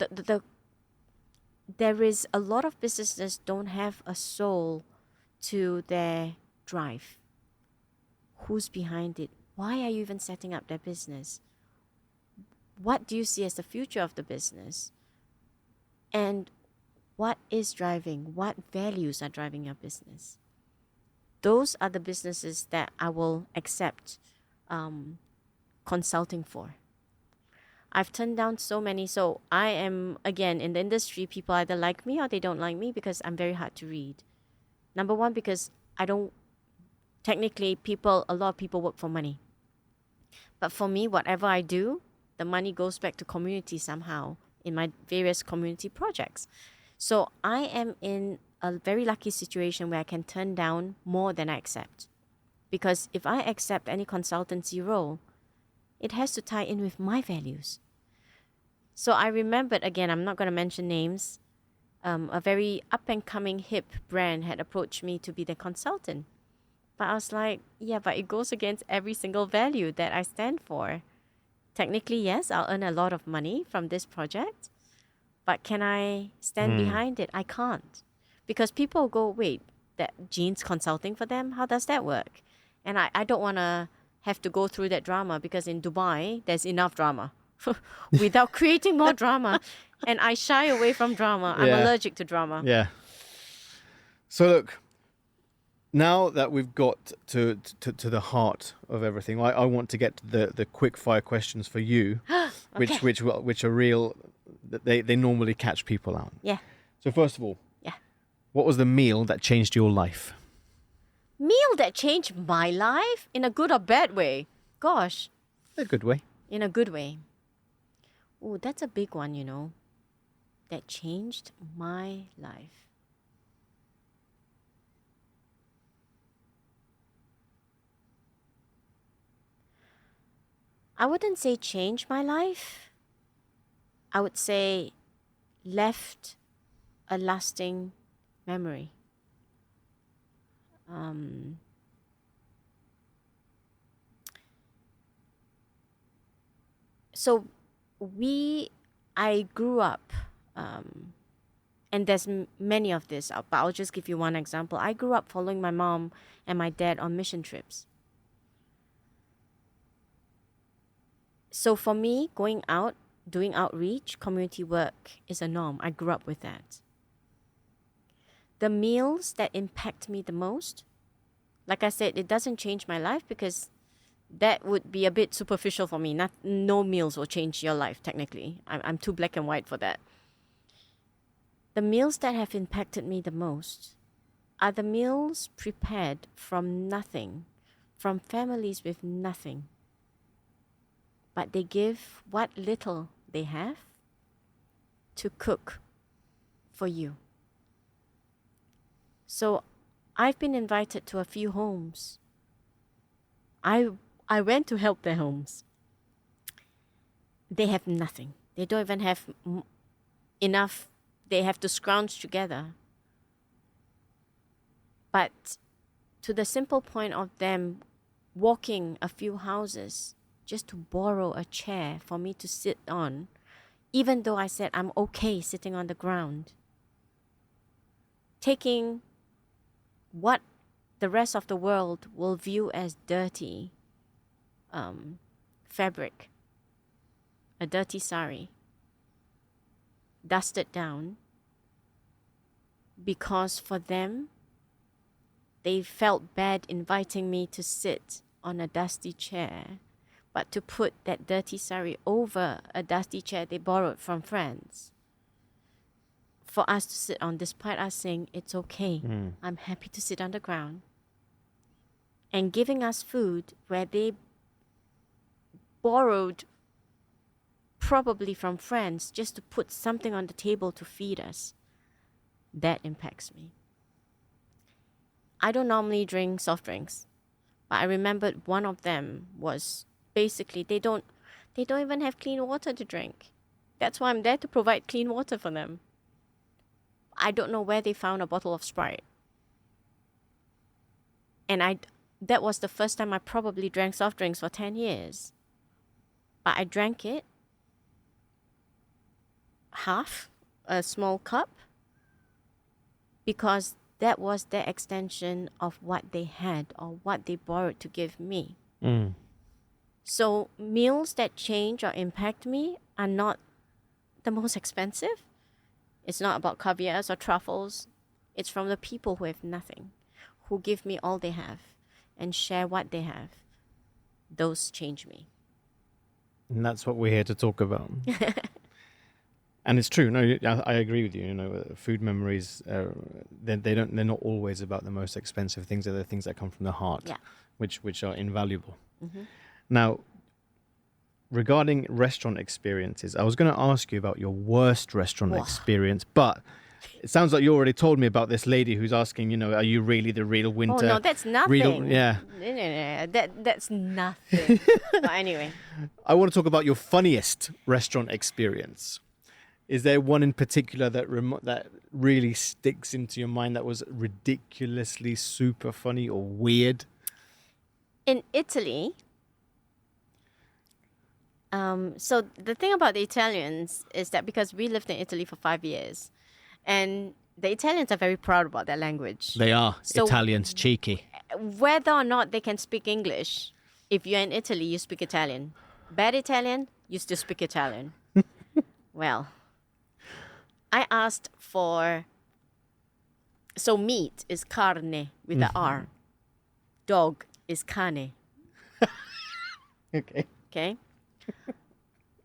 there is a lot of businesses don't have a soul to their drive. Who's behind it? Why are you even setting up their business? What do you see as the future of the business? And what is driving? What values are driving your business? Those are the businesses that I will accept consulting for. I've turned down so many. So I am, again, in the industry, people either like me or they don't like me because I'm very hard to read. Number one, because technically a lot of people work for money. But for me, whatever I do, the money goes back to community somehow in my various community projects. So I am in a very lucky situation where I can turn down more than I accept. Because if I accept any consultancy role, it has to tie in with my values. So I remembered, again, I'm not going to mention names, a very up-and-coming hip brand had approached me to be their consultant. But I was like, yeah, but it goes against every single value that I stand for. Technically, yes, I'll earn a lot of money from this project, but can I stand behind it? I can't. Because people go, wait, that Jean's consulting for them? How does that work? And I don't want to have to go through that drama, because in Dubai, there's enough drama without creating more drama. And I shy away from drama. I'm allergic to drama. Yeah. So look, now that we've got to the heart of everything, I want to get to the quick fire questions for you, Okay. which are real. They normally catch people out. Yeah. So first of all, Yeah. what was the meal that changed your life? Meal that changed my life in a good or bad way? Gosh, A good way. in a good way. Oh, that's a big one, that changed my life. I wouldn't say change my life. I would say left a lasting memory. So I grew up, and there's many of this, but I'll just give you one example. I grew up following my mom and my dad on mission trips. So for me, going out doing outreach, community work is a norm. I grew up with that. The meals that impact me the most, like I said, it doesn't change my life because that would be a bit superficial for me. No meals will change your life, technically. I'm too black and white for that. The meals that have impacted me the most are the meals prepared from nothing, from families with nothing. But they give what little they have to cook for you. So I've been invited to a few homes. I went to help their homes. They have nothing. They don't even have enough. They have to scrounge together. But to the simple point of them walking a few houses just to borrow a chair for me to sit on, even though I said I'm okay sitting on the ground. Taking what the rest of the world will view as dirty fabric, a dirty sari, dusted down, because for them, they felt bad inviting me to sit on a dusty chair, but to put that dirty sari over a dusty chair they borrowed from friends. For us to sit on, despite us saying, it's okay, I'm happy to sit on the ground. And giving us food where they borrowed probably from friends just to put something on the table to feed us. That impacts me. I don't normally drink soft drinks, but I remembered one of them was basically they don't even have clean water to drink. That's why I'm there to provide clean water for them. I don't know where they found a bottle of Sprite. And that was the first time I probably drank soft drinks for 10 years. But I drank it, half, a small cup, because that was their extension of what they had or what they borrowed to give me. So meals that change or impact me are not the most expensive. It's not about caviars or truffles. It's from the people who have nothing, who give me all they have and share what they have. Those change me. And that's what we're here to talk about. And it's true. No, I agree with you. You know, food memories, they're not always about the most expensive things. They're the things that come from the heart, which are invaluable. Now, regarding restaurant experiences, I was going to ask you about your worst restaurant experience, but it sounds like you already told me about this lady who's asking, you know, are you really the real Winter? Oh, no, that's nothing. Yeah. No, that's nothing. But anyway. I want to talk about your funniest restaurant experience. Is there one in particular that really sticks into your mind that was ridiculously super funny or weird? In Italy, so the thing about the Italians is that because we lived in Italy for 5 years, and the Italians are very proud about their language. They are. So Italians, cheeky. Whether or not they can speak English, if you're in Italy, you speak Italian. Bad Italian, you still speak Italian. Well, I asked for... So meat is carne with the R. Dog is cane. Okay.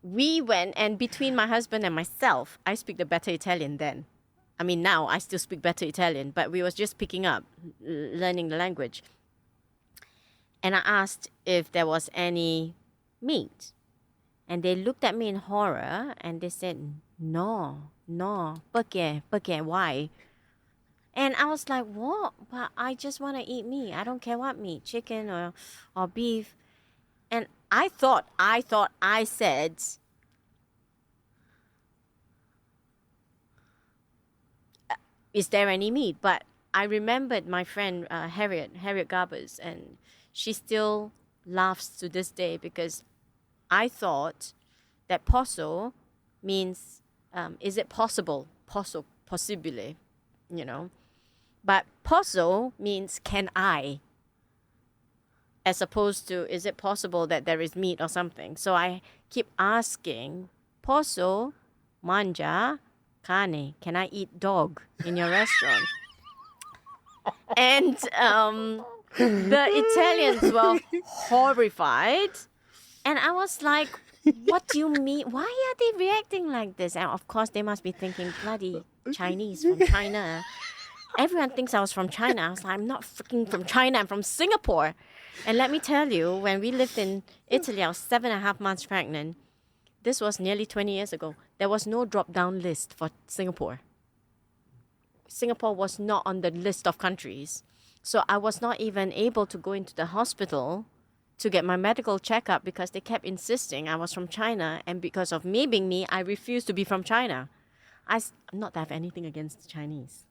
We went, and between my husband and myself, I speak the better Italian then. I mean, now I still speak better Italian, but we was just picking up, learning the language. And I asked if there was any meat. And they looked at me in horror, and they said, no, perché, why? And I was like, what? But I just want to eat meat. I don't care what meat, chicken or beef. And I thought I said, is there any meat? But I remembered my friend Harriet Garbers, and she still laughs to this day because I thought that posso means, is it possible? Posso, possibile, you know. But posso means can I? As opposed to, is it possible that there is meat or something? So I keep asking, Posso manja carne. Can I eat dog in your restaurant? And the Italians were horrified. And I was like, what do you mean? Why are they reacting like this? And of course, they must be thinking, bloody Chinese from China. Everyone thinks I was from China. I was like, I'm not freaking from China. I'm from Singapore. And let me tell you, when we lived in Italy, I was 7.5 months pregnant. This was nearly 20 years ago. There was no drop-down list for Singapore. Singapore was not on the list of countries. So I was not even able to go into the hospital to get my medical checkup because they kept insisting I was from China. And because of me being me, I refused to be from China. Not that I have anything against the Chinese.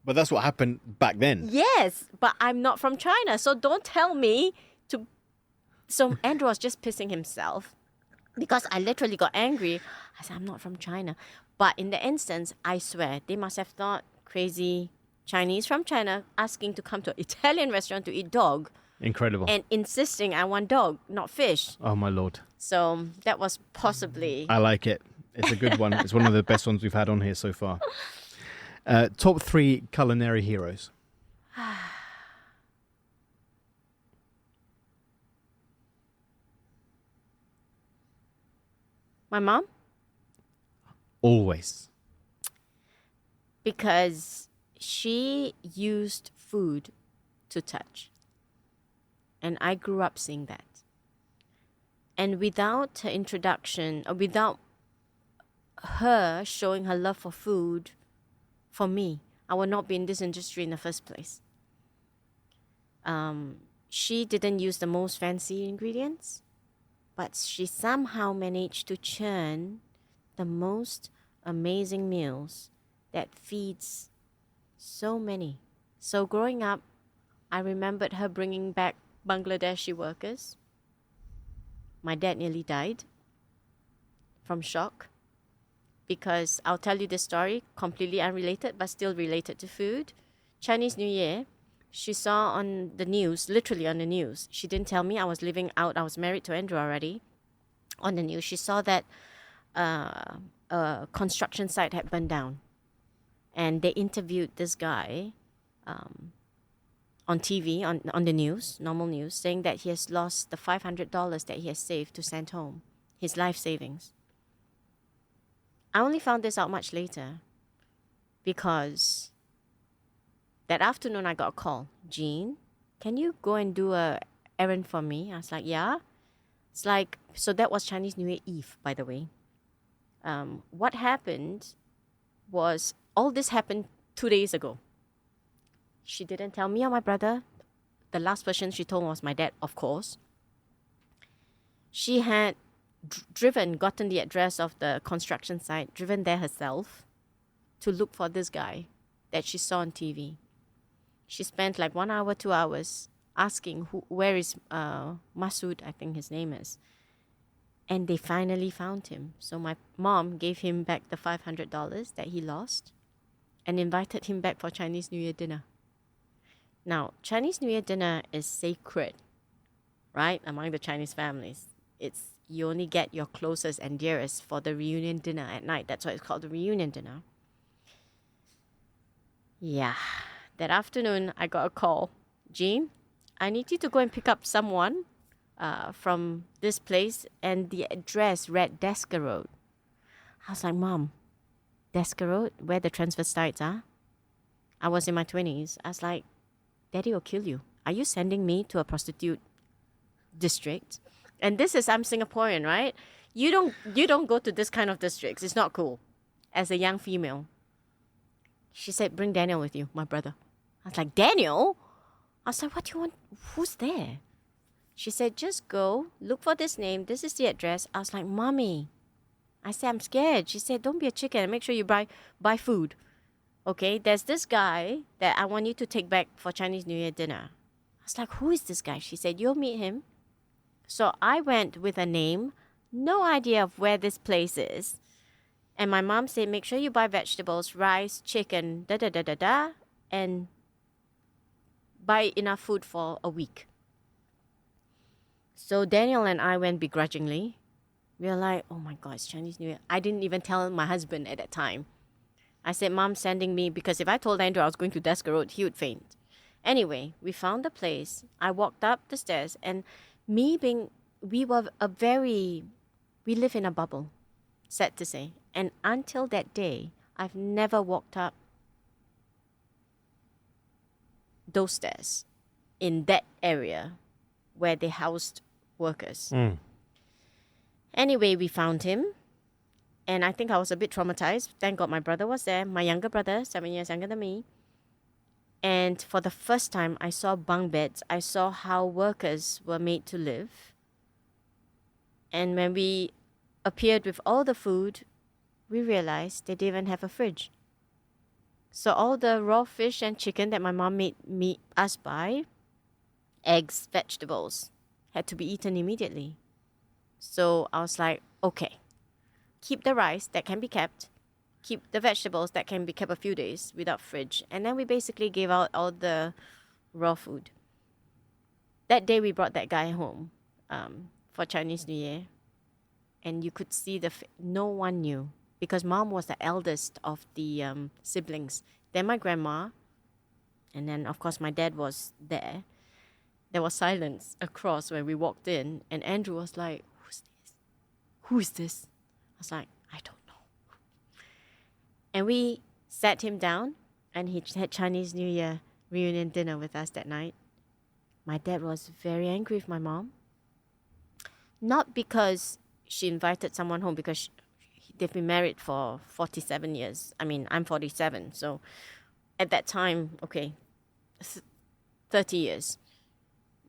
But that's what happened back then. Yes, but I'm not from China. So don't tell me to... So Andrew was just pissing himself because I literally got angry. I said, I'm not from China. But in the instance, I swear, they must have thought crazy Chinese from China asking to come to an Italian restaurant to eat dog. Incredible. And insisting I want dog, not fish. Oh, my Lord. So that was possibly... I like it. It's a good one. It's one of the best ones we've had on here so far. Top 3 culinary heroes. My mom? Always. Because she used food to touch. And I grew up seeing that. And without her introduction, or without her showing her love for food, for me, I would not be in this industry in the first place. She didn't use the most fancy ingredients, but she somehow managed to churn the most amazing meals that feeds so many. So growing up, I remembered her bringing back Bangladeshi workers. My dad nearly died from shock because I'll tell you this story, completely unrelated but still related to food. Chinese New Year, she saw on the news, literally on the news. She didn't tell me. I was living out. I was married to Andrew already. On the news, she saw that a construction site had burned down. And they interviewed this guy on TV, on the news, normal news, saying that he has lost the $500 that he has saved to send home, his life savings. I only found this out much later because that afternoon I got a call. Jean, can you go and do a errand for me? I was like, yeah. It's like, so that was Chinese New Year Eve, by the way. What happened was, all this happened 2 days ago. She didn't tell me or my brother. The last person she told was my dad, of course. She had gotten the address of the construction site, driven there herself to look for this guy that she saw on TV. She spent like 1 hour, 2 hours asking where is Masood, I think his name is. And they finally found him. So my mom gave him back the $500 that he lost and invited him back for Chinese New Year dinner. Now, Chinese New Year dinner is sacred, right, among the Chinese families. You only get your closest and dearest for the reunion dinner at night. That's why it's called the reunion dinner. Yeah, that afternoon I got a call. Jean, I need you to go and pick up someone from this place, and the address read Desker Road. I was like, Mom, Desker Road, where the transvestites are? I was in my 20s. I was like, Daddy will kill you. Are you sending me to a prostitute district? And this is, I'm Singaporean, right? You don't go to this kind of districts. It's not cool. As a young female. She said, bring Daniel with you, my brother. I was like, Daniel? I was like, what do you want? Who's there? She said, just go, look for this name. This is the address. I was like, Mommy. I said, I'm scared. She said, don't be a chicken and make sure you buy food. Okay, there's this guy that I want you to take back for Chinese New Year dinner. I was like, who is this guy? She said, you'll meet him. So I went with a name, no idea of where this place is. And my mom said, make sure you buy vegetables, rice, chicken, and buy enough food for a week. So Daniel and I went begrudgingly. We were like, oh my God, it's Chinese New Year. I didn't even tell my husband at that time. I said, Mom's sending me, because if I told Andrew I was going to Desker Road, he would faint. Anyway, we found the place. I walked up the stairs, and we live in a bubble, sad to say. And until that day, I've never walked up those stairs in that area where they housed workers. Anyway, we found him. And I think I was a bit traumatized. Thank God my brother was there, my younger brother, 7 years younger than me. And for the first time, I saw bunk beds. I saw how workers were made to live. And when we appeared with all the food, we realized they didn't even have a fridge. So all the raw fish and chicken that my mom made us buy, eggs, vegetables, had to be eaten immediately. So I was like, okay, keep the rice that can be kept, keep the vegetables that can be kept a few days without fridge. And then we basically gave out all the raw food. That day we brought that guy home for Chinese New Year. And you could see no one knew, because Mom was the eldest of the siblings. Then my grandma, and then of course my dad was there. There was silence across when we walked in, and Andrew was like, who's this? Who is this? I was like, I don't know. And we sat him down, and he had Chinese New Year reunion dinner with us that night. My dad was very angry with my mom. Not because she invited someone home, because they've been married for 47 years. I mean, I'm 47, so at that time, 30 years.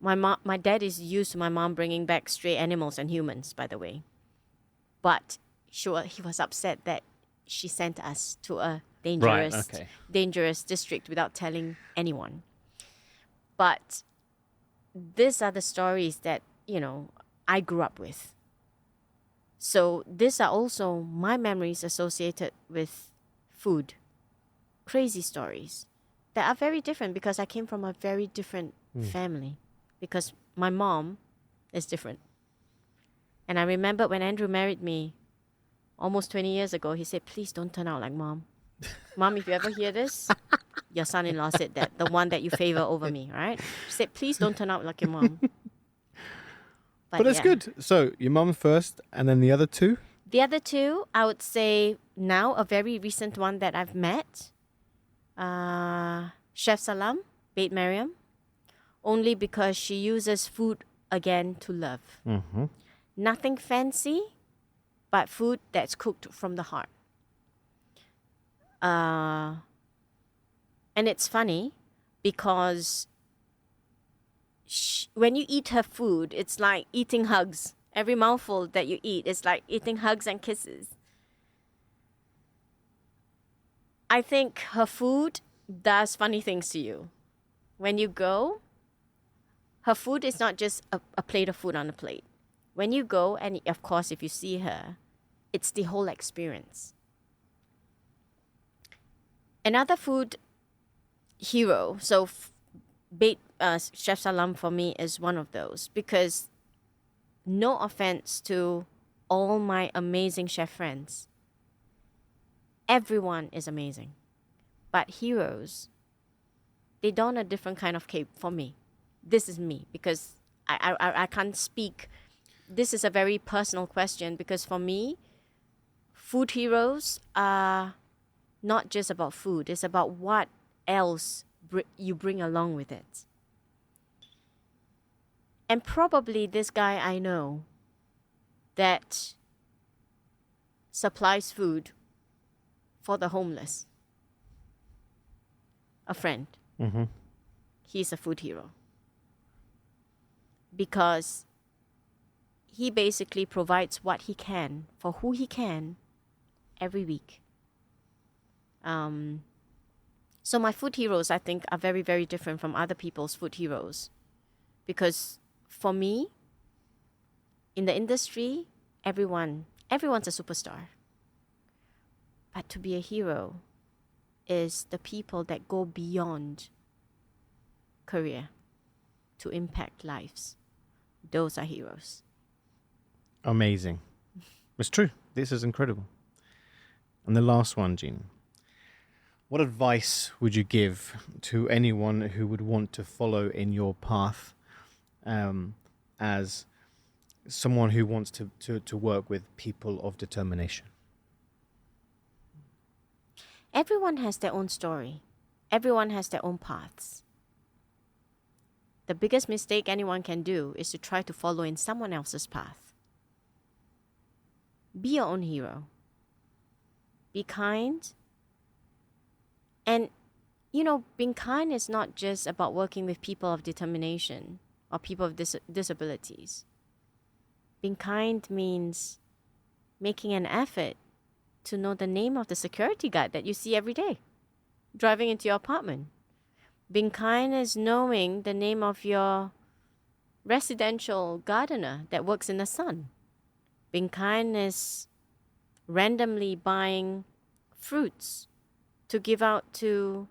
My dad is used to my mom bringing back stray animals and humans, by the way. But he was upset that she sent us to a dangerous district without telling anyone. But these are the stories that, I grew up with. So these are also my memories associated with food. Crazy stories that are very different, because I came from a very different family. Because my mom is different. And I remember when Andrew married me almost 20 years ago, he said, please don't turn out like Mom. Mom, if you ever hear this, your son-in-law said that, the one that you favor over me, right? She said, please don't turn out like your mom. But it's good. So your mom first, and then the other two? The other two, I would say now a very recent one that I've met, Chef Salam, Bait Mariam, only because she uses food again to love. Mm-hmm. Nothing fancy, but food that's cooked from the heart. And it's funny because when you eat her food, it's like eating hugs. Every mouthful that you eat is like eating hugs and kisses. I think her food does funny things to you. When you go, her food is not just a plate of food on a plate. When you go, and of course if you see her, it's the whole experience. Another food hero, so Chef Salam for me is one of those, because no offense to all my amazing chef friends, everyone is amazing, but heroes, they don a different kind of cape for me. This is me, because I can't speak. This is a very personal question, because for me, food heroes are not just about food. It's about what else you bring along with it. And probably this guy I know that supplies food for the homeless, a friend. Mm-hmm. He's a food hero. Because he basically provides what he can for who he can every week. So my food heroes, I think, are very, very different from other people's food heroes. Because for me, in the industry, everyone's a superstar. But to be a hero is the people that go beyond career to impact lives. Those are heroes. Amazing. It's true. This is incredible. And the last one, Jean. What advice would you give to anyone who would want to follow in your path as someone who wants to work with people of determination? Everyone has their own story. Everyone has their own paths. The biggest mistake anyone can do is to try to follow in someone else's path. Be your own hero. Be kind. And, being kind is not just about working with people of determination or people of disabilities. Being kind means making an effort to know the name of the security guard that you see every day driving into your apartment. Being kind is knowing the name of your residential gardener that works in the sun. Being kind is randomly buying fruits to give out to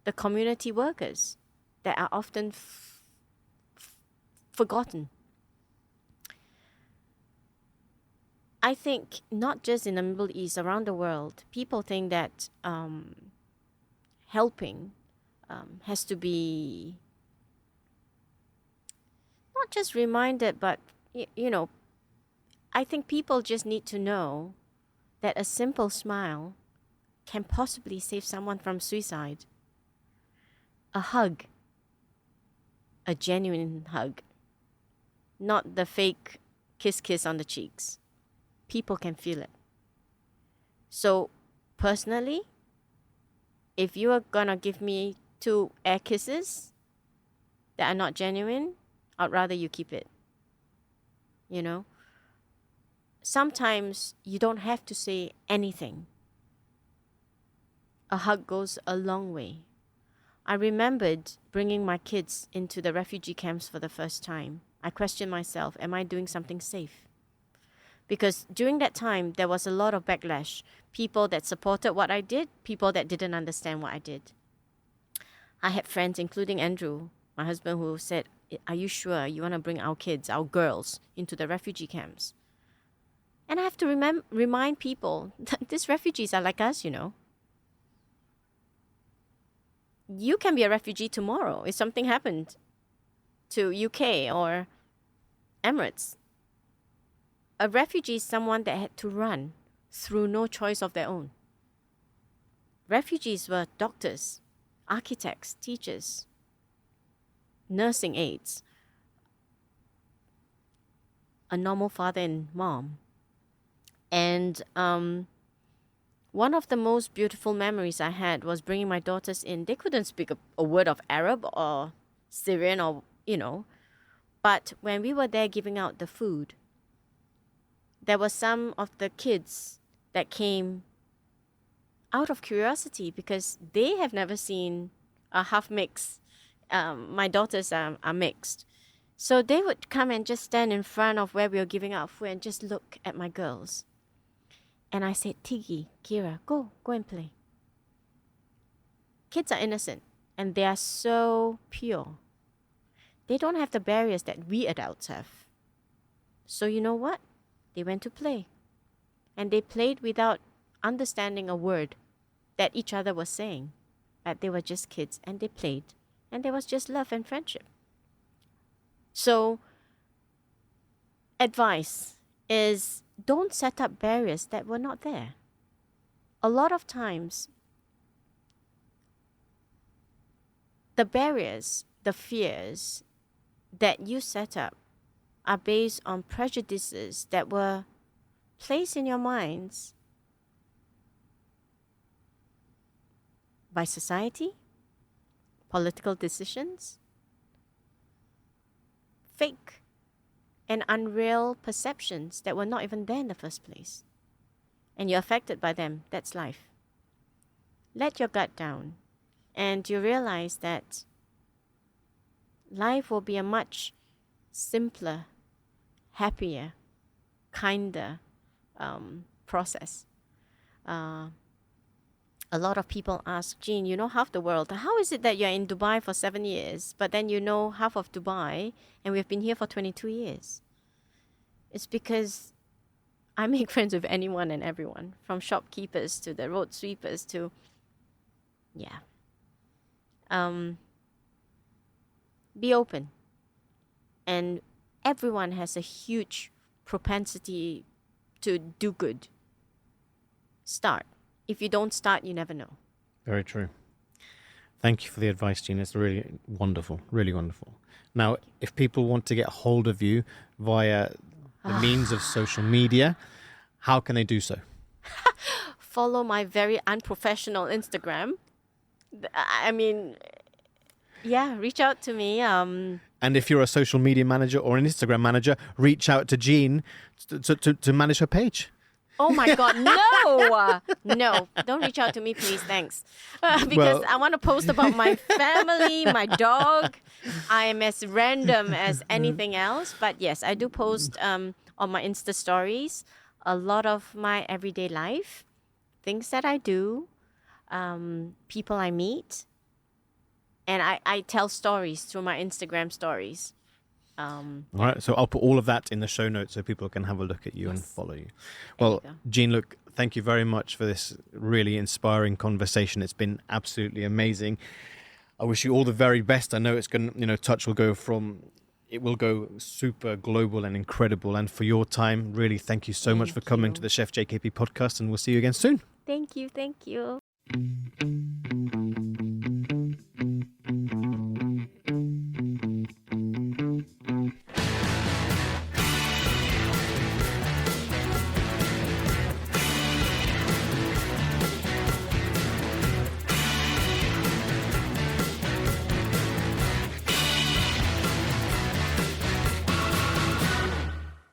the community workers that are often forgotten. I think not just in the Middle East, around the world, people think that helping has to be not just reminded, but, I think people just need to know that a simple smile can possibly save someone from suicide. A hug, a genuine hug, not the fake kiss on the cheeks. People can feel it. So, personally, if you are gonna give me 2 air kisses that are not genuine, I'd rather you keep it. Sometimes you don't have to say anything. A hug goes a long way. I remembered bringing my kids into the refugee camps for the first time. I questioned myself, am I doing something safe? Because during that time, there was a lot of backlash. People that supported what I did, people that didn't understand what I did. I had friends, including Andrew, my husband, who said, are you sure you want to bring our kids, our girls, into the refugee camps? And I have to remind people that these refugees are like us, You can be a refugee tomorrow if something happened to UK or Emirates. A refugee is someone that had to run through no choice of their own. Refugees were doctors, architects, teachers, nursing aides, a normal father and mom. And one of the most beautiful memories I had was bringing my daughters in. They couldn't speak a word of Arab or Syrian or, But when we were there giving out the food, there were some of the kids that came out of curiosity because they have never seen a half mix. My daughters are mixed. So they would come and just stand in front of where we were giving out food and just look at my girls. And I said, Tiggy, Kira, go and play. Kids are innocent and they are so pure. They don't have the barriers that we adults have. So you know what? They went to play. And they played without understanding a word that each other was saying. But they were just kids and they played. And there was just love and friendship. So, advice is don't set up barriers that were not there. A lot of times, the barriers, the fears that you set up are based on prejudices that were placed in your minds by society, political decisions, fake and unreal perceptions that were not even there in the first place. And you're affected by them. That's life. Let your guard down and you realize that life will be a much simpler, happier, kinder process. A lot of people ask, Jean, you know half the world. How is it that you're in Dubai for 7 years, but then you know half of Dubai, and we've been here for 22 years? It's because I make friends with anyone and everyone, from shopkeepers to the road sweepers to, yeah. Be open. And everyone has a huge propensity to do good. Start. If you don't start, you never know. Very true. Thank you for the advice, Jean. It's really wonderful, really wonderful. Now, if people want to get hold of you via the means of social media, how can they do so? Follow my very unprofessional Instagram. I mean, yeah, reach out to me. And if you're a social media manager or an Instagram manager, reach out to Jean to manage her page. Oh my God, no! No, don't reach out to me, please, thanks. Because I want to post about my family, my dog. I am as random as anything else. But yes, I do post on my Insta stories a lot of my everyday life, things that I do, people I meet. And I tell stories through my Instagram stories. All right, so I'll put all of that in the show notes so people can have a look at you and follow you. Well, Jean, look, thank you very much for this really inspiring conversation. It's been absolutely amazing. I wish you all the very best. I know it's going to, Touch will go super global and incredible. And for your time, really, thank you so much for coming to the Chef JKP podcast, and we'll see you again soon. Thank you.